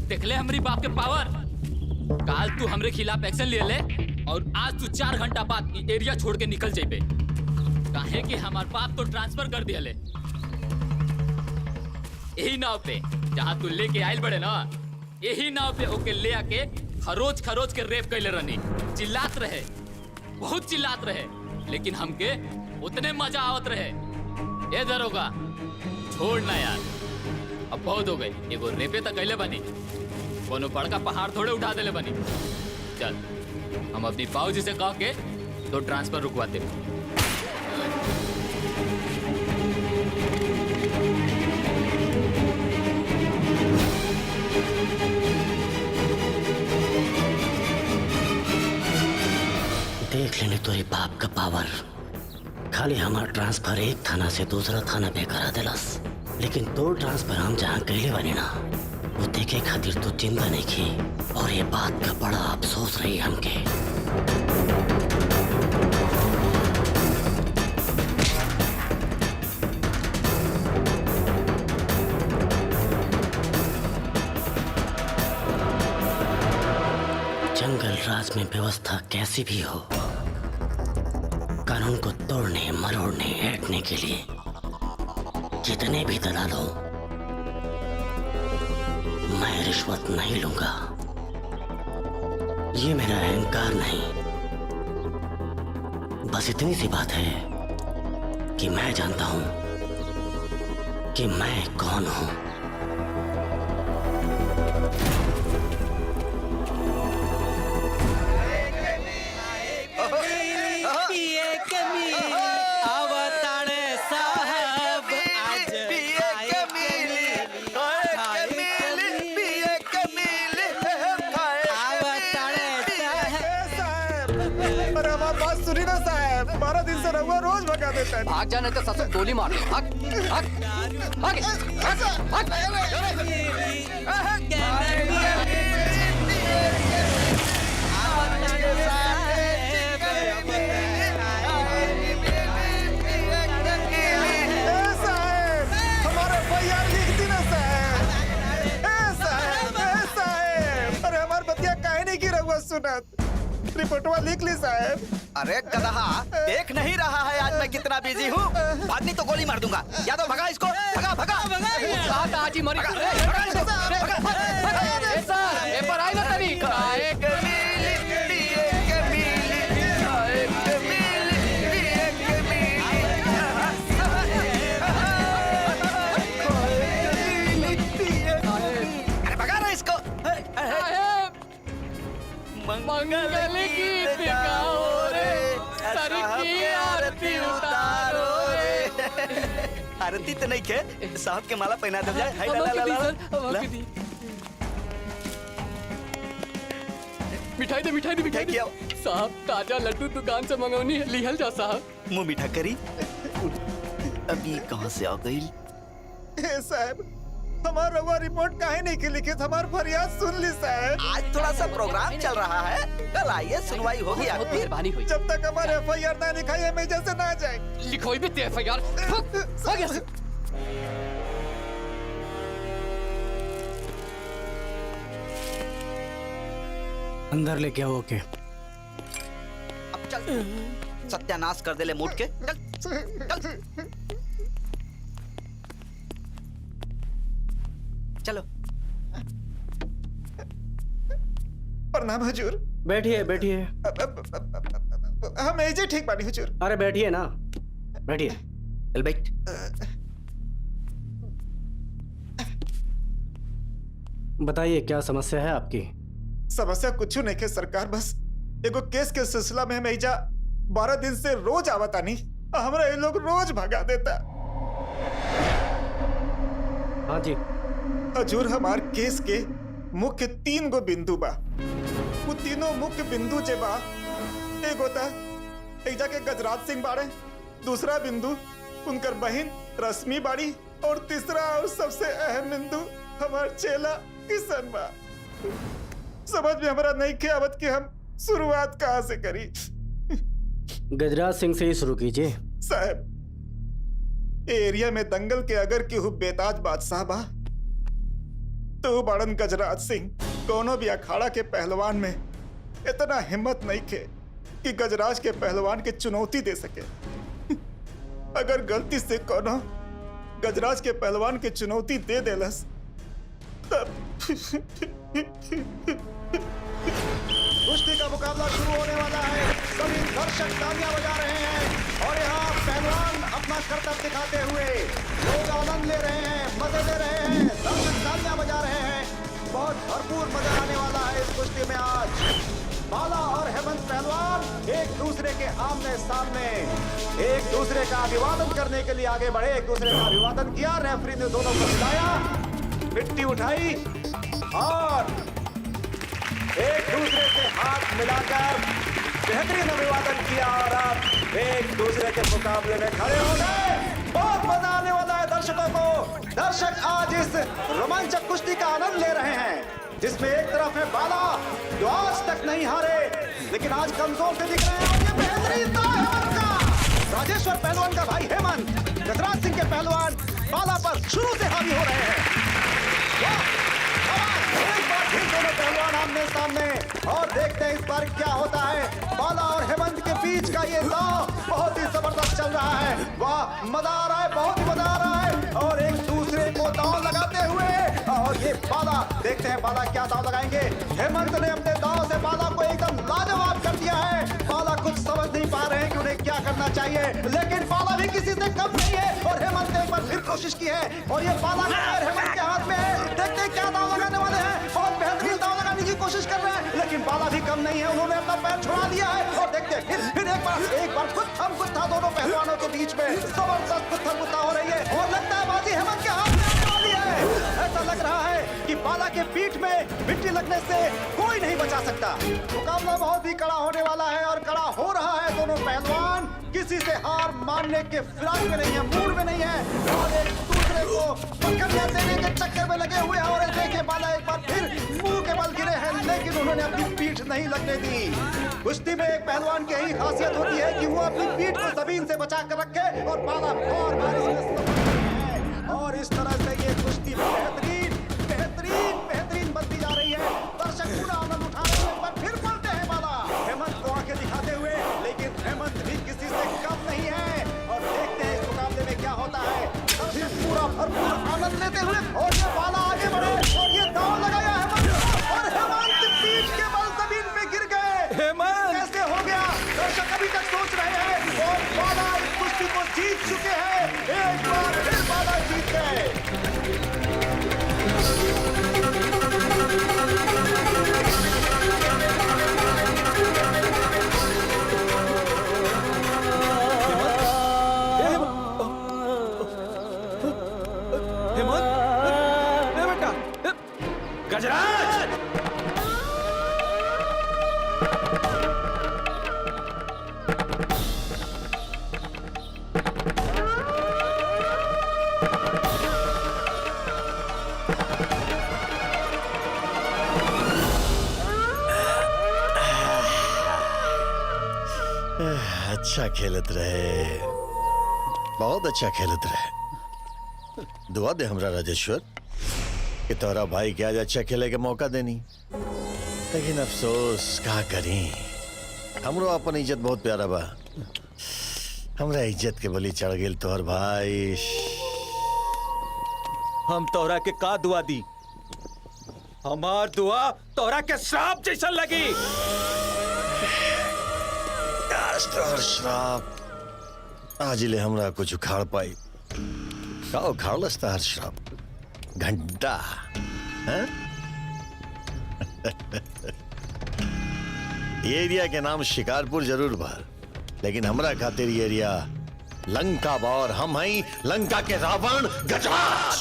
देखले हमरी बाप के पावर। काल तू हमरे खिलाफ एक्शन ले ले और आज तू 4 घंटा बाद एरिया छोड़ के निकल जाइबे। काहे कि हमार बाप तो ट्रांसफर कर दिया ले। यही नाव पे जहाँ तू लेके आयल बड़े ना, यही नाव पे ओके ले आके खरोच खरोच के रेप कैले रहनी। चिल्लात रहे, बहुत चिल्लात रहे, लेकिन हमके उतने मजा आवत रहे। ये दरोगा छोड़ ना यार, अब बहुत हो गए। एगो रेपे तक कैले बनी, कोनो बड़का पहाड़ थोड़े उठा देले बनी। चल हम अपनी बाबूजी से कह के तो ट्रांसफर रुकवाते। देख लेने तोरे बाप का पावर। खाली हमार ट्रांसफर एक थाना से दूसरा थाना पे करा दिलस, लेकिन तो ट्रांसफर हम जहाँ कैले बने ना वो देखे खातिर तो चिंता नहीं की, और ये बात का बड़ा अफसोस रही हमके। जंगल राज में व्यवस्था कैसी भी हो, कानून को तोड़ने मरोड़ने ऐंठने के लिए जितने भी दलाल हो, मैं रिश्वत नहीं लूंगा। ये मेरा अहंकार नहीं, बस इतनी सी बात है कि मैं जानता हूं कि मैं कौन हूं। रोज भगा देता है। भाग जाने तो ससुर गोली मार दे। भाग भाग भाग भाग हमारे भैया लिख दी ना साहब। अरे हमारे बतिया काहे नहीं की रहुआ सुनत, रिपोर्टवा लिख ली साहब। अरे गधा, देख नहीं रहा है आज मैं कितना बिजी हूँ? भागनी तो गोली मार दूंगा। यादव भगा इसको, भगा भगा। आज ही मरी। पेपर आई ना तरी अरे भगा रहा इसको। मंगल गीत गाओ रे, सर की आरती उतारो रे। आरती तो नहीं के, साहब के माला पहना दे जाए। हाय ला ला ला। मिठाई दे मिठाई दे मिठाई क्या? साहब ताजा लड्डू दुकान से मंगौनी है, लिहल जा साहब। मुंह मीठा करी। अभी कहाँ से आ गई? साहब हमारा रहुआ रिपोर्ट काहे नहीं की लिखी, हमार फरियाद सुन ली साहब। आज थोड़ा सा प्रोग्राम चल रहा है, कल आइए सुनवाई होगी बहुत आपकी। मेहरबानी हुई। जब तक हमारे FIR ना लिखाई है मैं जैसे ना जाए। लिखोई भी दे FIR। अंदर लेके आओ। ओके अब चल, सत्यानाश कर दे ले मूड के। चल चल चलो। प्रणाम हुजूर। बैठिए बैठिए। हम ऐसे ठीक बानी हुजूर। अरे बैठिए ना, बैठिए। चल बैठ। बताइए क्या समस्या है आपकी? समस्या कुछ नहीं के सरकार, बस एगो केस के सिलसिला में हम ऐजा 12 दिन से रोज आवता नहीं, हमरा ये लोग रोज भगा देता। हाँ जी हजूर, हमार केस के मुख्य 3 गो बिंदु बा। वो तीनों मुख्य बिंदु जे बा, एगो ता ऐजा के गजराज सिंह बाड़े, दूसरा बिंदु उनकर बहन रश्मि बाड़ी, और तीसरा और सबसे अहम बिंदु हमार चेला किशन बा। समझ में हमारा नहीं के आवत कि हम शुरुआत कहाँ से करी। गजराज सिंह से ही शुरू कीजिए। साहब, एरिया में दंगल के अगर केहू बेताज बादशाह बा तू बड़न गजराज सिंह कोनो भी अखाड़ा के पहलवान में इतना हिम्मत नहीं खे कि गजराज के पहलवान के चुनौती दे सके। अगर गलती से कोनो गजराज के पहलवान के चुनौती दे देलस तब कुश्ती का मुकाबला शुरू होने वाला है। सभी दर्शक तालियां बजा रहे हैं और यहाँ पहलवान अपना करतब दिखाते हुए लोग आनंद ले रहे हैं, मजे ले रहे हैं, दर्शक तालियां बजा रहे हैं। बहुत भरपूर मजा आने वाला है इस कुश्ती में आज। बाला और हेमंत पहलवान एक दूसरे के आमने सामने एक दूसरे का अभिवादन करने के लिए आगे बढ़े। एक दूसरे का अभिवादन किया, रेफरी ने दोनों को हिलाया, मिट्टी उठाई और एक दूसरे से हाथ मिलाकर बेहतरीन अभिवादन किया और अब एक दूसरे के मुकाबले में खड़े हो गए। बहुत मजा आने वाला है दर्शकों को। दर्शक आज इस रोमांचक कुश्ती का आनंद ले रहे हैं जिसमें एक तरफ है बाला जो आज तक नहीं हारे लेकिन आज कमजोर से दिख रहे हैं और ये बेहतरीन दाव है हेमंत का। राजेश्वर पहलवान का भाई हेमंत गजराज सिंह के पहलवान बाला पर शुरू से हावी हो रहे हैं। एक बार फिर दोनों पहलवान आमने सामने और देखते हैं इस बार क्या होता है। बाला और हेमंत के बीच का ये दांव बहुत ही जबरदस्त चल रहा है। वाह, मजा आ रहा है, बहुत ही मजा आ रहा है और एक दूसरे को दांव लगाते हुए और ये बाला, देखते हैं बाला क्या दांव लगाएंगे। हेमंत ने अपने दांव से बाला को एकदम लाजवाब कर दिया है। बाला कुछ समझ नहीं पा रहे हैं कि उन्हें क्या करना चाहिए लेकिन बाला भी किसी से कम नहीं है और हेमंत ने एक बार फिर कोशिश की है और ये बाला का पैर हेमंत के हाथ में है। देखते हैं क्या दांव लगाने वाले हैं। बहुत बेहतरीन दांव लगाने की कोशिश कर रहे हैं लेकिन बाला भी कम नहीं है, उन्होंने अपना पैर छुड़ा दिया है और देखते हैं फिर एक बार गुत्था दोनों पहलवानों के बीच में जबरदस्त गुत्था हो रही है और लगता है बाजी हेमंत के हाथ में आने वाली है। ऐसा लग रहा है कि बाला के पीठ में मिट्टी लगने से कोई नहीं बचा सकता। मुकाबला बहुत ही कड़ा होने वाला है और कड़ा हो रहा है। दोनों पहलवान किसी से हार मानने के फिराक में नहीं है, मूड में नहीं है और एक दूसरे को पकड़ने देने के चक्कर में लगे हुए हैं। और देखे बाला एक बार फिर मुंह के बल गिरे हैं लेकिन उन्होंने अपनी पीठ नहीं लगने दी। कुश्ती में एक पहलवान की यही खासियत होती है कि वो अपनी पीठ को जमीन से बचा कर रखे और बाला और इस तरह से ये कुश्ती बेहतरीन बनती जा रही है। दर्शक पूरा आनंद उठा रहे हैं। पर फिर बोलते हैं बाला हेमंत को आंखें दिखाते हुए लेकिन हेमंत भी किसी से कम नहीं है और देखते हैं इस मुकाबले में क्या होता है। फिर पूरा भरपूर आनंद लेते हुए और ये बाला आगे बढ़े और ये दांव लगाया हेमंत और हेमंत पीठ के बल जमीन पे गिर गए। हेमंत कैसे हो गया? दर्शक अभी तक सोच रहे हैं और बाला इस कुश्ती को जीत चुके हैं। एक बार फिर बाला जीत गए। गजराज! अच्छा खेलत रहे, बहुत अच्छा खेलत रहे। दुआ दे हमरा राजेश्वर कि तोरा भाई के आज अच्छा खेले के मौका देनी। लेकिन अफसोस का करी, हमरो अपन इज्जत बहुत प्यारा बा। हमरा इज्जत के बलि चढ़ गेल तोहर भाई। हम तोहरा के का दुआ दी? हमार दुआ तोहरा के श्राप जैसा लगी। तोहर श्राप आज ले हमरा कुछ उखाड़ पाई। का उखाड़लस तोहर श्राप? घंटा ये एरिया के नाम शिकारपुर जरूर बा लेकिन हमरा खातिर ये एरिया लंका बा और हम हई लंका के रावण गजराज।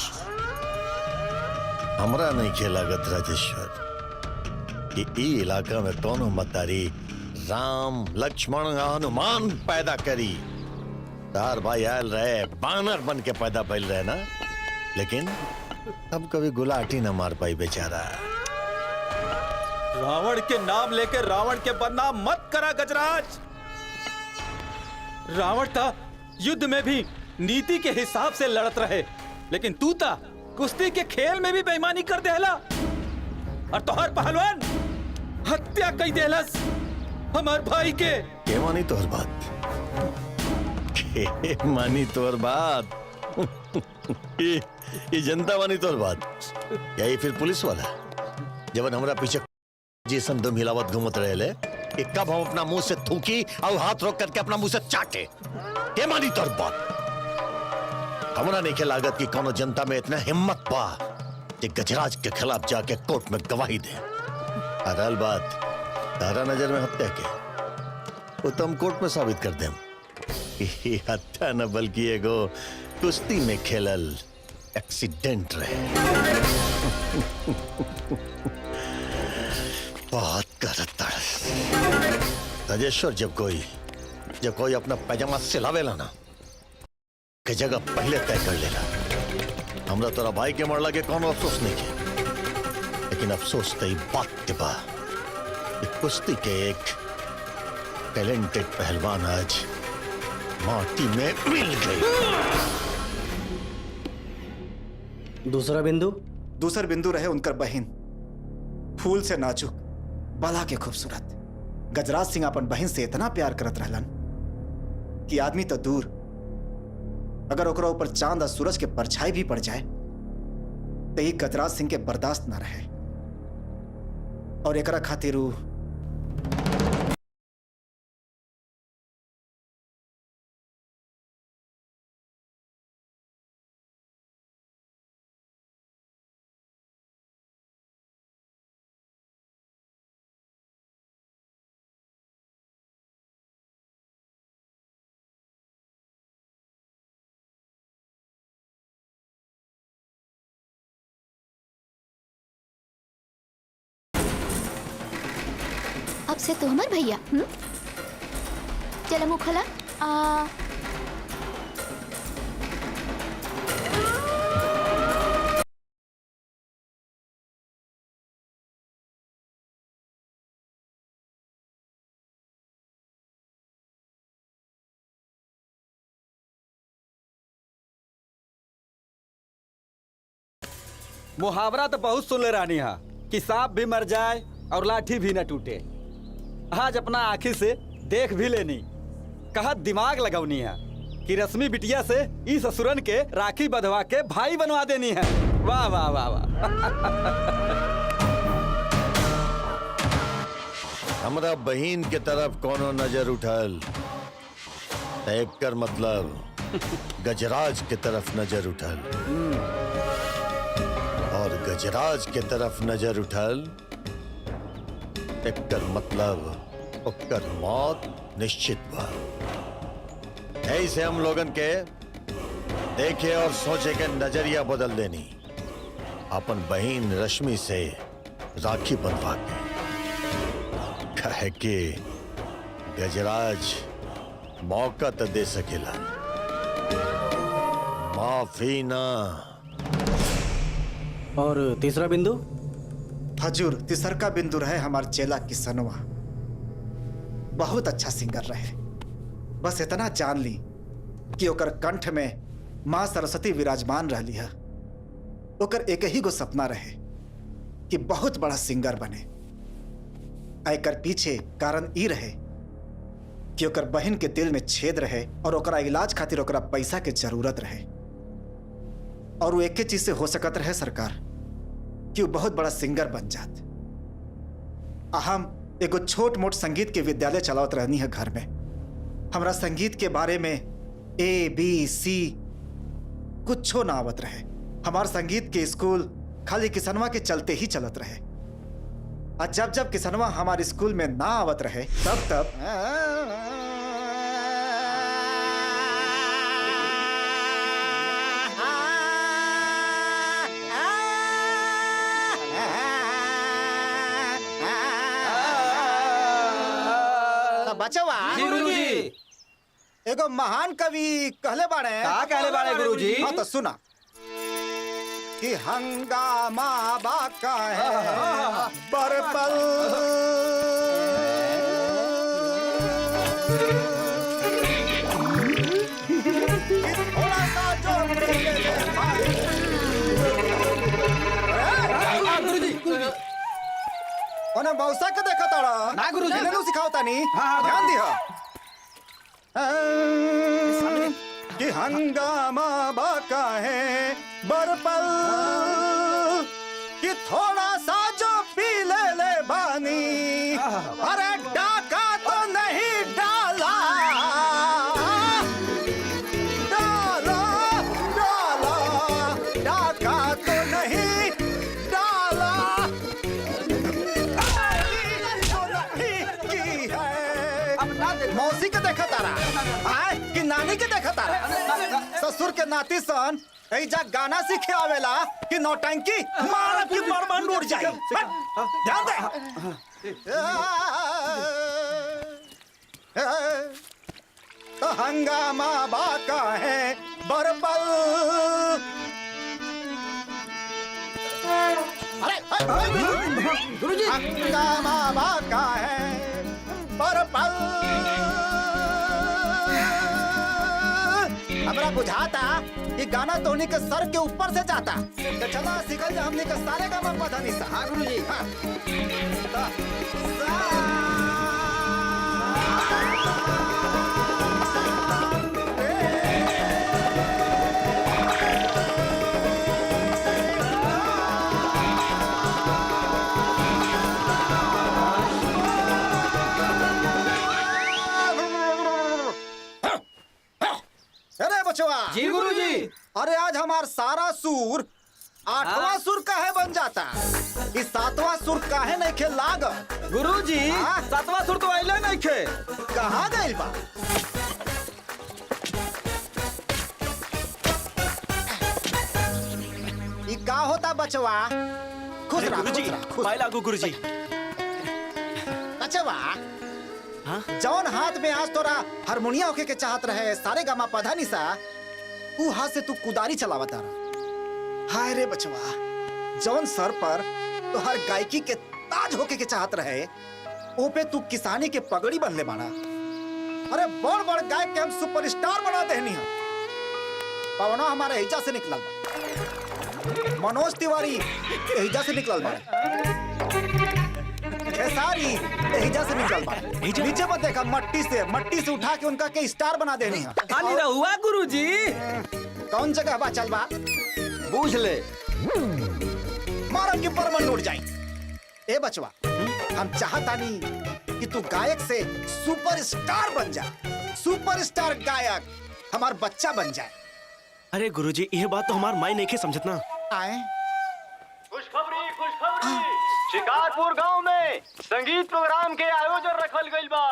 हमरा नहीं खेलागत राजेश्वर कि ई इलाका में कौनो मतारी राम लक्ष्मण हनुमान पैदा करी। तार भाई आयल रहे बानर बन के पैदा भइल रहे ना, लेकिन अब कभी गुलाटी न मार पाई बेचारा। रावण के नाम लेके रावण के बदनाम मत करा गजराज। रावण था युद्ध में भी नीति के हिसाब से लड़त रहे लेकिन तू था कुश्ती के खेल में भी बेईमानी कर देला और तोहर पहलवान हत्या कई देलस हमार भाई के मानी तोहर बात? के मानी तोहर बात? ये जनता मानी तोहर बात या ये फिर पुलिस वाला जब हमरा पीछे जैसन दम हिलावत घूमत रहे कि कब हम अपना मुंह से थूकी और हाथ रोक करके अपना मुंह से चाटे? के मानी तोहर बात? हमरा नहीं के लागत कि कोनो जनता में इतना हिम्मत पा कि गजराज के खिलाफ जाके कोर्ट में गवाही दे। अरल बात तारा नजर में हत्या के वो तुम कोर्ट में साबित कर देम कि हत्या न बल्कि एगो कुश्ती में खेलल एक्सीडेंट रहे। बहुत करता राजेश्वर, जब कोई अपना पैजामा सिलावेला ना के जगह पहले तय कर लेला। हमरा तोरा भाई के मरला के कोनो अफसोस नहीं के, लेकिन अफसोस तो बात के बा कुश्ती के एक टैलेंटेड पहलवान आज माटी में मिल गई। दूसरा बिंदु? दूसर बिंदु रहे उनकर बहन, फूल से नाजुक, बला के खूबसूरत। गजराज सिंह अपन बहन से इतना प्यार करत रहलन कि आदमी तो दूर, अगर ओकरा ऊपर चांद और सूरज के परछाई भी पड़ जाए तो ये गजराज सिंह के बर्दाश्त ना रहे और एकरा खातिर अब से तो हमार भैया। चलो मुँह खोला। मुहावरा तो बहुत सुन ले रानी हा कि सांप भी मर जाए और लाठी भी न टूटे। आज अपना आँखी से देख भी लेनी, कहा दिमाग लगौनी है कि रश्मि बिटिया से इस असुरन के राखी बंधवा के भाई बनवा देनी है। वाह वाह वाह वाह। हमरा बहन के तरफ कोनो नजर उठल तैब कर मतलब गजराज के तरफ नजर उठल और गजराज के तरफ नजर उठल कर मतलब ओकर मौत निश्चित बा। ऐसे हम लोगन के देखे और सोचे के नजरिया बदल देनी, अपन बहन रश्मि से राखी बंधवा के। कहे कि गजराज मौका तो दे सकेला, माफी ना। और तीसरा बिंदु? हजूर, तीसर का बिंदु रहे हमार चेला किसनवा। बहुत अच्छा सिंगर रहे, बस इतना जान ली कि ओकर कंठ में मां सरस्वती विराजमान रहली है। ओकर एक ही गो सपना रहे कि बहुत बड़ा सिंगर बने। एकर पीछे कारण ई रहे कि ओकर बहन के दिल में छेद रहे और ओकरा इलाज खातिर ओकरा पैसा के जरूरत रहे, और वो एक चीज से हो सकत रहे सरकार कि वो बहुत बड़ा सिंगर बन जात। हम एगो छोट मोट संगीत के विद्यालय चलावत रहनी है घर में। हमरा संगीत के बारे में ABC कुछो ना आवत रहे। हमार संगीत के स्कूल खाली किसनवा के चलते ही चलत रहे। और जब जब किसनवा हमारे स्कूल में ना आवत रहे तब तब बचवा गुरुजी, एगो महान कवि कहले बाड़े। का कहले बाड़े गुरुजी? हाँ तो सुना कि हंगामा बाका है बरपल थोड़ा सा जोर दे भाई। ओने मौसा के देखा ताड़ा ना गुरुजी। इन्हें सिखावता नहीं। हाँ, ध्यान दिया कि हंगामा बाका है बरपल कि थोड़ा सा जो पी ले बानी अरे डाका तो नहीं डाला डाला डाला डाका तो नहीं डाला की है। मौसी के देखा तारा आए कि नानी के देखा तारा ससुर के नाती सन ऐजा गाना सीखे आवेला कि नौटंकी मार की बर्बाद उड़ जाए। ध्यान दे तो हंगामा बाका है बरपल अरे गुरुजी हंगामा बाका है बरपल हमरा बुझाता ये गाना तो उन्हीं के सर के ऊपर से जाता तो चला सिखल जा हमने के सारे का मत पता नहीं सा। हाँ गुरुजी हाँ अरे बचवा जी गुरुजी। अरे आज हमार सारा सुर 8वां सुर काहे बन जाता इस 7वां सुर काहे नहीं खे लाग गुरुजी हाँ? 7वां सुर तो आइले नहीं खे। कहाँ गइल बा ई का होता बचवा खुश रहा खुश रहा खुश पाए लागू गुरुजी। बचवा जौन हाथ में आज तोरा हारमोनिया होके के चाहत रहे सारे गामा पधा निसा ऊ हाथ से तू कुदारी चलावता रहा। हाय रे बचवा जौन सर पर तो हर गायकी के ताज होके के चाहत रहे ओ पे तू किसानी के पगड़ी बंधले बाड़ा। अरे बड़ बड़ गायक के हम सुपरस्टार बना देनी है। पवना हमारे एजा से निकलल बा मनोज तिवारी एजा से निकलल बा खेसारी एजा से निकल बा नीचे मत देखा मट्टी से उठा के उनका के स्टार बना देनी है। खाली रहुआ गुरुजी। कौन जगह बा चल बा पूछ ले मारम की परमन उड़ जाए। ए बचवा हम चाहता नहीं कि तू गायक से सुपरस्टार बन जा सुपरस्टार गायक हमार बच्चा बन जाए। अरे गुरुजी यह बात तो हमार माई नहीं के समझत ना। आए खुशखबरी शिकारपुर गांव में संगीत प्रोग्राम के आयोजन रखल गइल बा।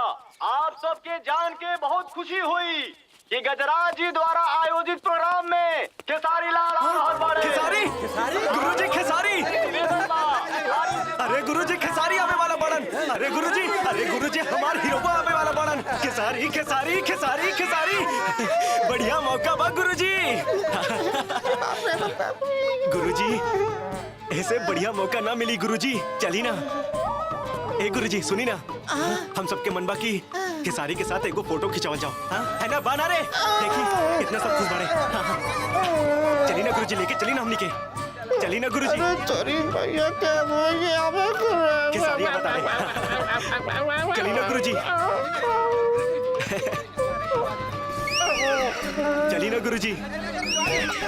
आप सबके जान के बहुत खुशी हुई कि गजराज जी द्वारा आयोजित प्रोग्राम में खेसारी लाल आ रहल बाड़े। खेसारी गुरुजी खेसारी। अरे गुरुजी खेसारी आवे वाला बड़न। अरे गुरुजी हमार हीरोवा आवे वाला बड़न। खेसारी खेसारी खेसारी खेसारी बढ़िया मौका बा गुरुजी। गुरुजी ऐसे बढ़िया मौका ना मिली गुरुजी। चली ना ए गुरुजी सुनी ना हम सबके मनबा की खेसारी के साथ एगो फोटो खिंचवाल जाओ। हाँ? है ना बाना रे देखी कितना सब खुश बाड़े। हाँ। चली ना गुरुजी लेके चली ना हमनी के चली ना गुरुजी। खेसारी बता रहे चली ना गुरुजी। चली ना गुरुजी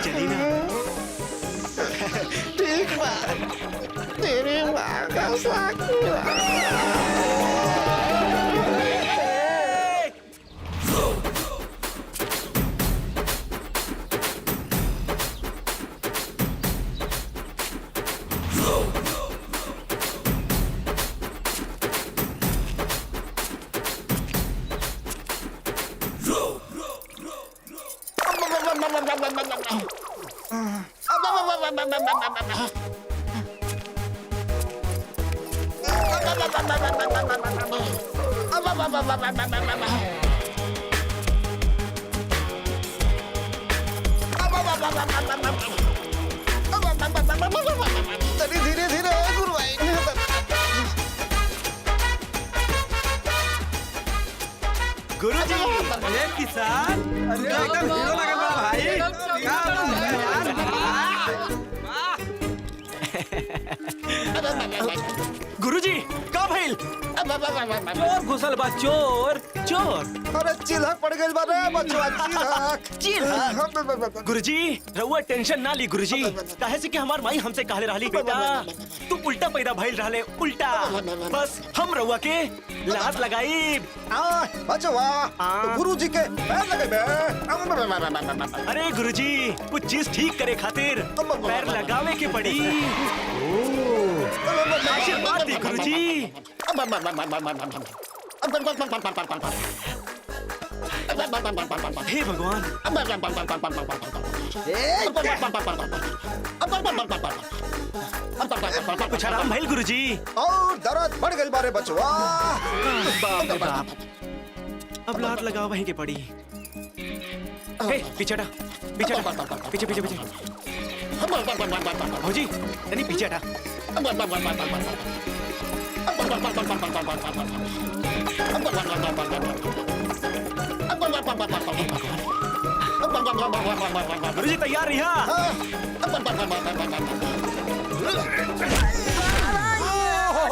चली ना। ठीक बा तेरी माँ का धीरे धीरे गुरुजी अरे किसान एकदम हीरो लगा बड़ा भाई। क्या बात है यार। गुरुजी चोर घुसल बा, चोर चोर। अरे चिल्हक पड़ गई बारे बचवा, चिल्हक। गुरुजी रउआ टेंशन ना ली गुरुजी, काहे से कि हमार माई हमसे कहले रहली बेटा तू उल्टा पैदा भइल रहले, उल्टा। बस हम रउआ के लात लगाई। बचवा गुरुजी के पैर लगे बे। अरे गुरुजी कुछ चीज ठीक करे खातिर पैर लगावे के पड़ी। आशीर्वाद दी गुरुजी। हे भगवान। कुछ आराम भइल गुरुजी। और दर्द बढ़ गई बारे बचवा। बाप रे बाप, अब लात लगा वहीं के पड़ी। हे पीछे हटा, पीछे हटा, पीछे पीछे पीछे। भौजी तनी पीछे हटा। गुरुजी तैयार रहिया।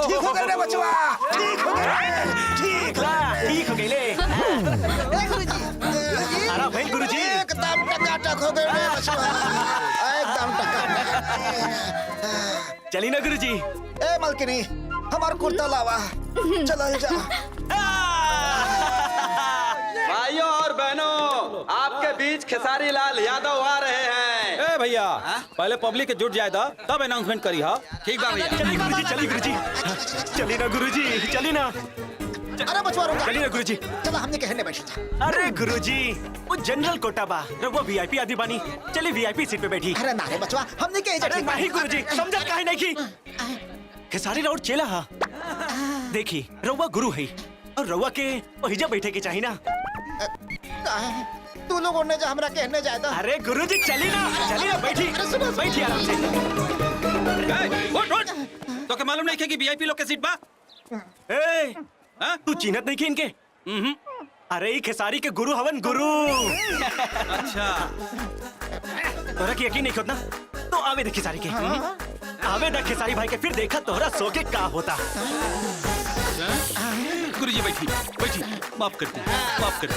ठीक हो गए रे बचवा, ठीक हो गए, ठीक हो गए। आराम भाई गुरुजी। एकदम टकाटक हो गए रे बचवा, एकदम टकाटक। चली ना गुरुजी। ए मलकिनी हमार कुर्ता लावा, चल जा। भाइयों और बहनों, आपके बीच खेसारी लाल यादव आ रहे हैं। ए भैया पहले पब्लिक के जुट जाए था तब अनाउंसमेंट करी। हाँ ठीक बा भैया। चली गुरुजी, चली गुरुजी, चली ना गुरुजी, चली ना। अरे बचवा रुक, चली ना गुरुजी। चलो हमने कहने बैठे था। अरे गुरुजी वो जनरल कोटा बा, रघुआ वीआईपी आदि बानी, चली वीआईपी सीट पे बैठी। अरे ना रे बचवा, हमने कहे अरे नहीं गुरुजी, समझत काहे नहीं की। खेसारी राउत चेला हा, देखी रउआ गुरु है और रउआ के वहीजा बैठे के चाहिए ना। तू लोगों ने जो हमरा कहने जाए था। अरे गुरुजी चली ना, चली ना, बैठी बैठी आराम से। उठ उठ, तो क्या मालूम नहीं कि वीआईपी लोग के सीट बा? ए तू चिन्हत नहीं की इनके? अरे खेसारी के गुरु हवन, गुरु। अच्छा तोरा की यकीन नहीं होता तो आवे देख खेसारी के। आवे देख खेसारी भाई के, फिर देखा तोहरा सो के का होता। गुरुजी बैठी बैठी, माफ करते माफ करते।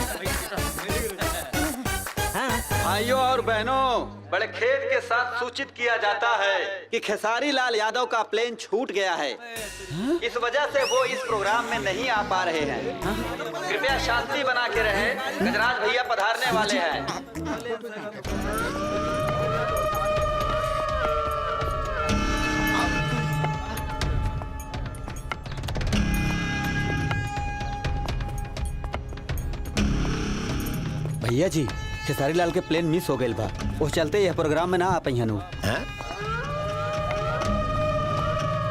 भाइयों और बहनों, बड़े खेद के साथ सूचित किया जाता है कि खेसारी लाल यादव का प्लेन छूट गया है। इस वजह से वो इस प्रोग्राम में नहीं आ पा रहे हैं। कृपया शांति बना के रहें, गजराज भैया पधारने वाले हैं। भैया जी खेसारी लाल के प्लेन मिस हो गए बा, वो चलते यह प्रोग्राम में ना आ पाई हनु।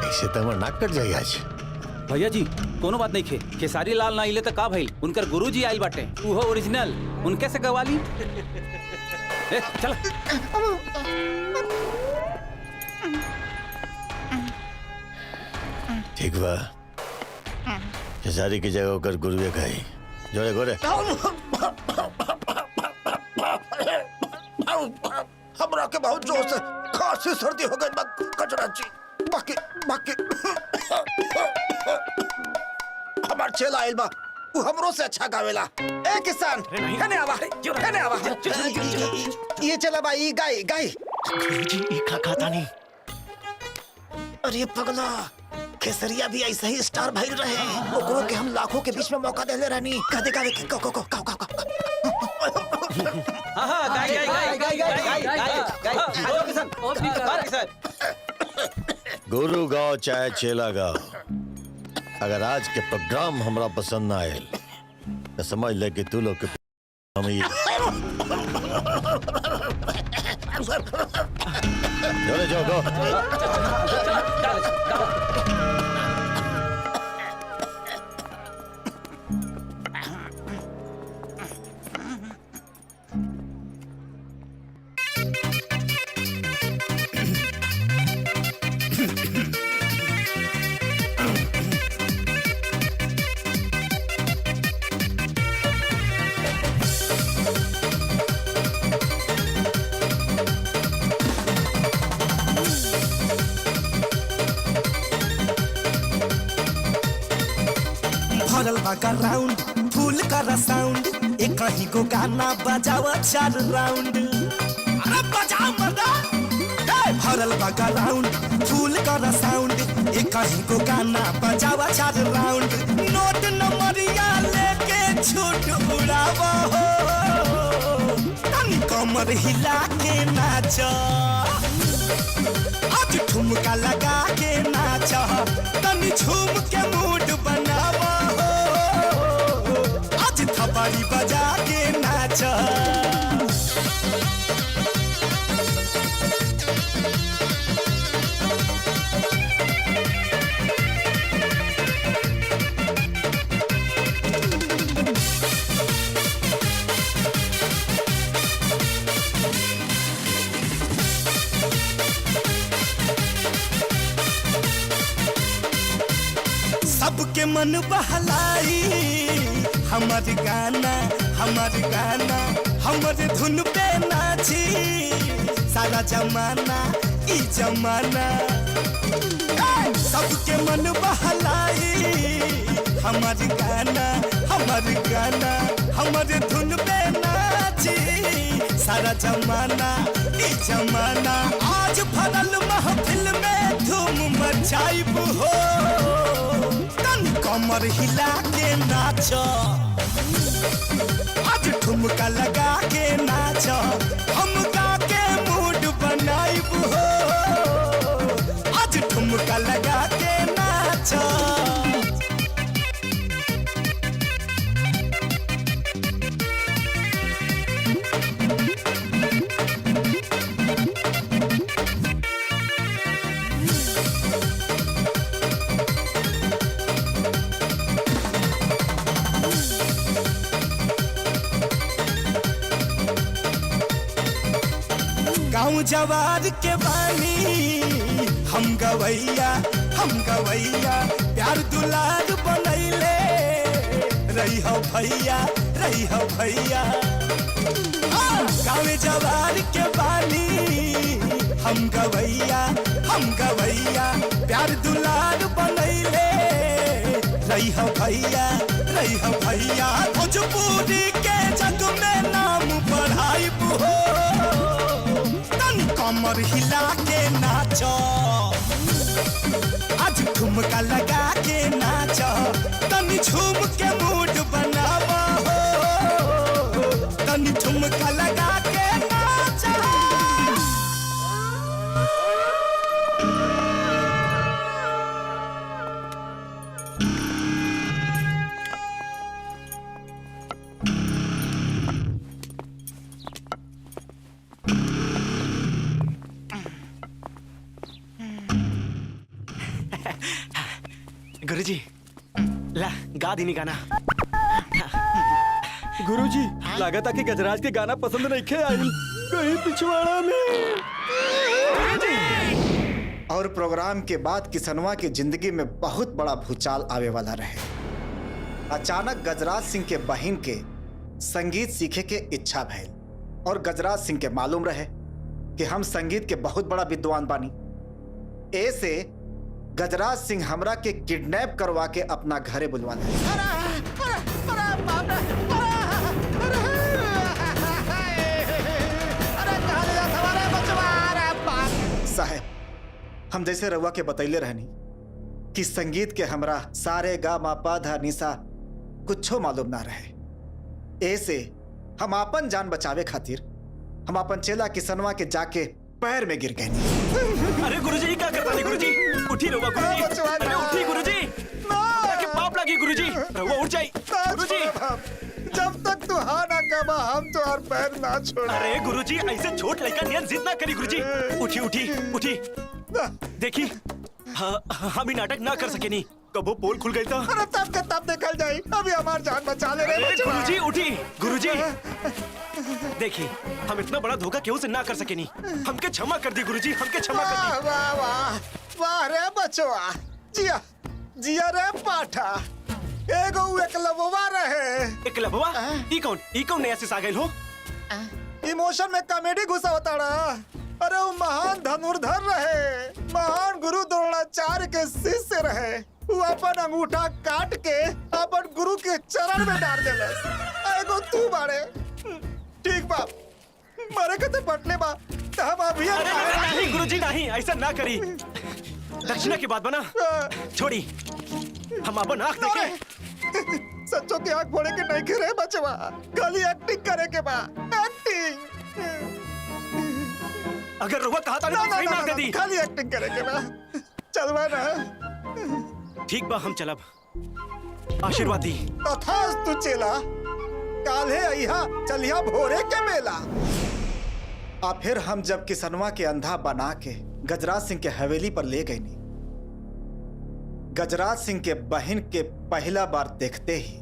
ऐसे तो हमार नाक कट जाई आज। भैया जी कोनो बात नहीं खे, खेसारी लाल ना आइले तो का भइल, उनकर गुरुजी आइल बाटे, वो ओरिजिनल, उनके से गवाली। ए चल। ठीक बा, खेसारी की जगह होकर गुरुए गई जोड़े गोरे। हमरा के बहुत जोर से खांसी सर्दी हो गई कचरा जी। बाकी बाकी हमार चेला आइल बा, वो हमरो से अच्छा गावेला। ए किसान कने आवा, कने आवा। ये चला बा, ई गाय गाय। गुरुजी ई का खाता नहीं। अरे पगला, खेसरिया भी ऐसा ही स्टार भाई रहे, ओकरो के हम लाखों के बीच में मौका देले रहनी। गावे गावे को को को को गुरु गाओ चाहे चेला गाओ, अगर आज के प्रोग्राम हमरा पसंद ना आयल तो समझ ले कि तू लोग के हम ही जोरे जो गो। भरल बाका राउंड फूल का साउंड एक कहीं को गाना बजावा 4 राउंड अरे बजाओ मर्दा भरल बाका राउंड फूल का साउंड एक कहीं को गाना बजावा 4 राउंड नोट नंबरिया लेके छूट उड़ावा हो तनी कमर हिला के नाचो आज ठुमका लगा के नाचा तनी झूम के मूड बनावा हो आज थपड़ी बजा के नाचा सबके मन बहलाई हमार गाना हमारे धुन पे नाची सारा जमाना ई जमाना सबके मन बहलाई हमार गाना हमारे धुन पे नाची सारा जमाना ई जमाना आज भरल महफिल में धूम मचाइब हो कमर हिला के नाचो आज ठुमका लगा के नाचो हम गा के मूड बनाइब हो आज ठुमका लगा के नाचो गाँव जवार के बानी हम गवैया प्यार दुलार बनैले रही हो भैया गाँव जवार के बानी हम गवैया प्यार दुलार बनैले रही हो भैया भोजपुरी के जग में नाम बढ़ाई हो कमर हिला के नाचो आज ठुमका लगा के नाचो तनी झूम के मूड बनावा हो तनी ठुमका लगा के नाचो गुरुजी ला गा दी गाना गुरुजी लागत कि गजराज के गाना पसंद नहीं खे आई कहीं पिछवाड़ा में और प्रोग्राम के बाद किसनवा की जिंदगी में बहुत बड़ा भूचाल आवे वाला रहे। अचानक गजराज सिंह के बहन के संगीत सीखे के इच्छा भइल और गजराज सिंह के मालूम रहे कि हम संगीत के बहुत बड़ा विद्वान बानी। ऐसे गजराज सिंह हमरा के किडनैप करवा के अपना घरे बुलवा ले। साहब हम जैसे रउआ के बतैले रहनी कि संगीत के हमरा सारे गा मा पा धा निसा कुछो मालूम ना रहे। ऐसे हम अपन जान बचावे खातिर हम अपन चेला किसनवा के जाके पैर में गिर गए। अरे गुरुजी क्या करता नहीं गुरुजी उठी रहुआ गुरुजी अरे उठी गुरुजी के पाप लगी गुरुजी रहुआ उठ जाई गुरुजी जब तक तू हाँ ना कमा हम तो हर पैर ना छोड़। अरे गुरुजी ऐसे छोट लड़का नियन जिद ना करी गुरुजी उठी उठी उठी देखी हम ही नाटक ना कर सके नहीं कबो पोल खुल गई था। अरे तब के तब निकल जाई अभी हमार जान बचा ले रे गुरुजी उठी गुरुजी देखिए हम इतना बड़ा धोखा क्यों से ना कर सके नहीं हमके क्षमा कर दी गुरुजी हमके क्षमा कर दी। वाह वाह वाह रे बचवा जिया जिया रे पाठा एगो एकलववा रहे। एकलववा ई कौन नया से सागल हो इमोशन में कॉमेडी घुसा होता रहा। अरे वो महान धनुर्धर रहे महान गुरु द्रोणाचार्य के शिष्य रहे वो अपन अंगूठा काट के अपन गुरु के चरण में डाल देलस। एगो तू बाड़े। ठीक बा, मारे के तो पटले बा, तो हम अभी नहीं गुरुजी नहीं, ऐसा ना करी। दक्षिणा की बात बना छोड़ी, हम अपन आँख देखे। सच्चों की आँख फोड़े के नहीं करे बचवा, खाली एक्टिंग करे के बा, एक्टिंग। अगर रुआ कहा था ना, तो सही मार दे दी। खाली एक्टिंग करे के बा, चलवा ना। ठीक बा, हम चलब। आशीर्वाद दी। तथास्तु चेला, काल्हे अइहा चलिया भोरे के मेला। आ फिर हम जब किसनवा के अंधा बना के गजराज सिंह के हवेली पर ले गई नी, गजराज सिंह के बहन के पहला बार देखते ही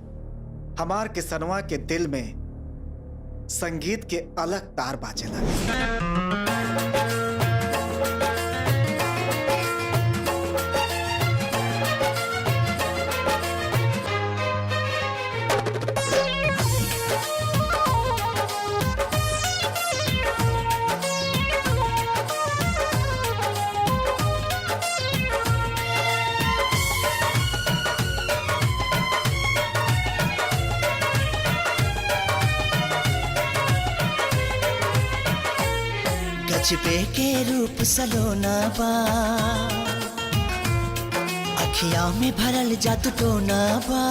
हमार किसनवा के दिल में संगीत के अलग तार बाजे लगे। गजबे के रूप सलोना बा, अखियां में भरल जादू टोना बा।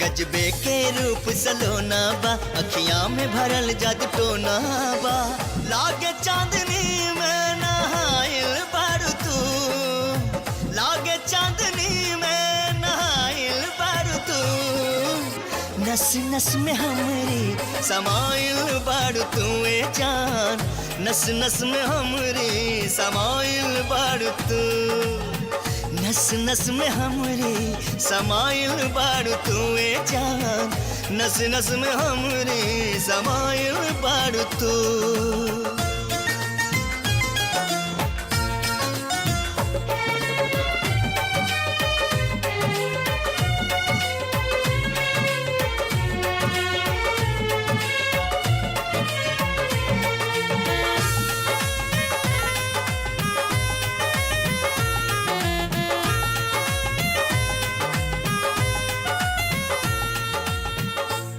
गजबे के रूप सलोना बा, अखियां में भरल जादू टोना बा। लागे चांदनी में नहाइल बारू तू, लागे चांदनी में नहाइल बारू तू। नस नस में हमरी समाइल बारू तू ए जान, नस नस में हमरी समाइल बारू तू। नस नस में हमरी समाइल बारू तू ए जान, नस नस में हमरी समाइल बारू तू।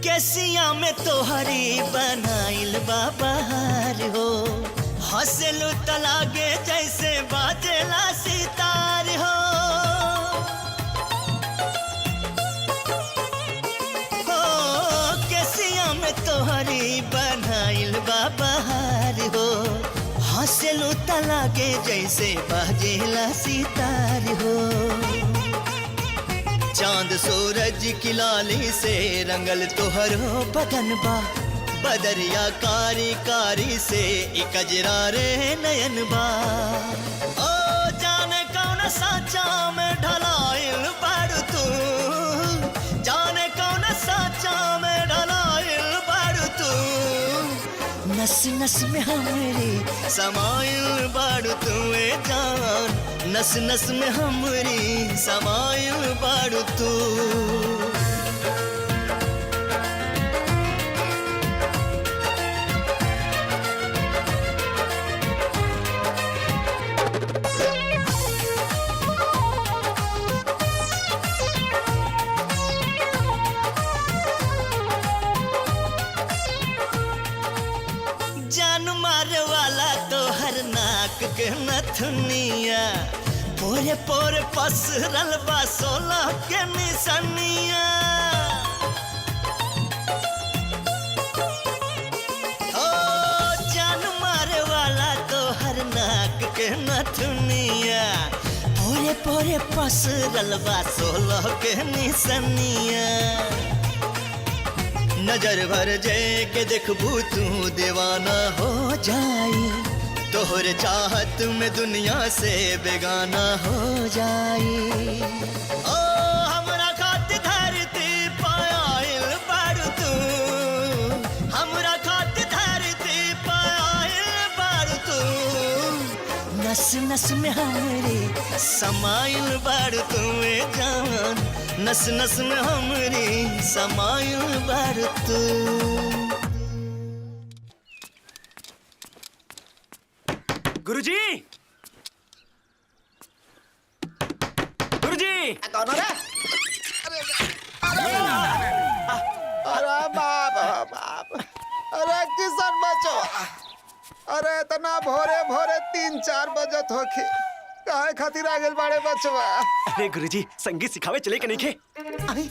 केसिया में तोहरी बनाइल बाबहार हो, हंसलू त लागे जैसे बाजेला सितार हो। केसिया में तोहरी बनाइल बाबहार हो, हंसलू त लागे जैसे बाजेला सितार हो। चांद सूरज की लाली से रंगल तोहरो बदन बा, बदरिया कारी कारी से इकजरा रे नयन बा। ओ जाने कौन साचा में ढलाइल बारू तू, जाने कौन साचा में ढलाइल बारू तू। नस नस में हमरी समाइल बारू तू ए जान, नस नस में हमरी समाइल बारू तू। जान मारे वाला तो हर नाक के नथुनिया, पोरे पोरे पसरल बा 16 के निशानिया। ओ जान मारे वाला तो हर नाक के नथुनिया, पोरे पोरे पसरल बा 16 के निशानिया। नजर भर जे के देखबू तू दीवाना हो जाई, तोहर चाहत में दुनिया से बेगाना हो जाई। ओ हमरा खातिर धरती पायल बारू तू, हमरा खातिर धरती पायल बारू तू। नस नस में हमरी समाइल बारू तू ए जान, नस नस में हमरी समाइल बारू तू। गुरुजी, कौन रे? अरे बाप बाप, अरे किशन बचो, अरे इतना भोरे भोरे 3-4 बजत होखी, काहे खातिर आ गेल बाड़े बचवा? अरे गुरुजी संगीत सिखावे चले के नहीं खे? आई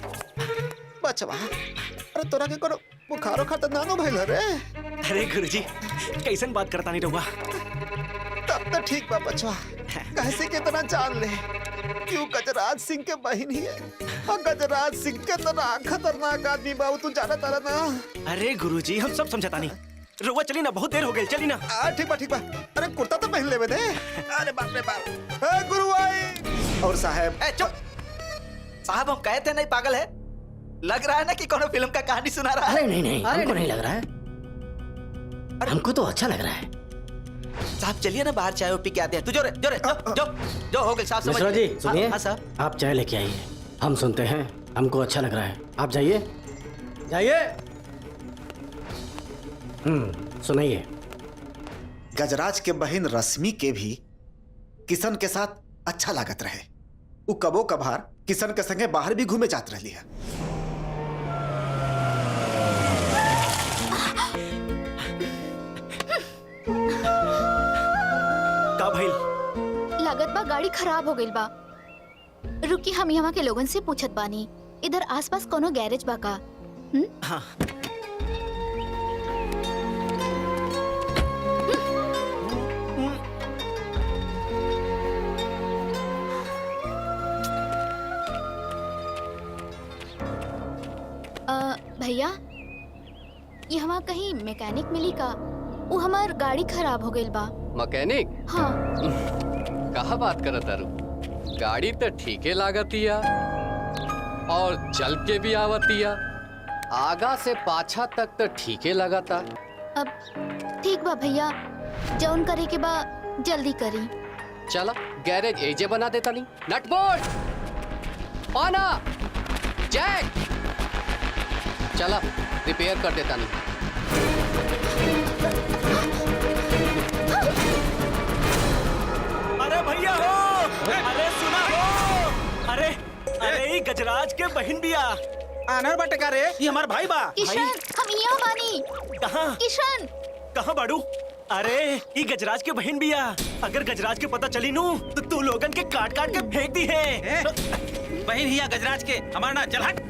बचवा, अरे तोरा के कोनो बुखारो खाता नानो भइल रे? अरे गुरुजी कैसन बात करता नहीं रहुआ? तब तो ठीक बा बचवा, कैसे कितना जान ले क्यों गजराज सिंह के बहन ही है, और गजराज सिंह कितना खतरनाक आदमी बा तू जाना तारा ना? अरे गुरुजी हम सब समझता नहीं, रुआ चली ना, बहुत देर हो गई, चली ना। ठीक बा, अरे कुर्ता तो पहन ले दे। अरे बाप रे बाप, गुरु आई और साहब। चुप साहब, हम कहते नहीं पागल है, लग रहा है ना कि कोनो फिल्म का कहानी सुना रहा है। अरे नहीं, हमको नहीं लग रहा है, हमको तो अच्छा लग रहा है। साहब चलिए ना बाहर चाय पी के आते हैं। तू जो हो गए साहब। मिश्रा जी सुनिए, हाँ सर, आप चाय लेके आइए, हम सुनते हैं, हमको अच्छा लग रहा है, आप जाइए जाइए। सुनाइए। गजराज के बहन रश्मि के भी किशन के साथ अच्छा लागत रहे, उ कबो कभार किशन के संगे बाहर भी घूमे जात रही है। का भइल? लागत बा गाड़ी खराब हो गइल बा। रुकी, हम यहाँ के लोगन से पूछत बानी, इधर आसपास कोनो गैरेज बा का? हाँ। भैया, ये हमार कहीं मैकेनिक मिली का? वो हमार गाड़ी खराब हो गइल बा। मैकेनिक? हाँ। कहा बात करत तारू? गाड़ी तो ठीके लागतिया और चल के भी आवतिया, आगा से पाछा तक तो ठीके लगाता। अब ठीक बा भैया, जौन करे के बा जल्दी करी। चला गैरेज एजे बना देता नहीं, नट बोल्ट, पाना, जैक, चला रिपेयर कर देता नहीं। अरे भैया हो, अरे सुना हो, अरे ये गजराज के बहन बिया। आनर बटका रे, ये हमार भाई बा। किशन, हम यहाँ बानी। कहाँ? किशन, कहाँ बाड़ू? अरे ये गजराज के बहन बिया, अगर गजराज के पता चली नू तो तू लोगन के काट काट के फेंक दी है। बहन हिया गजराज के, हमारा ना, चल हट।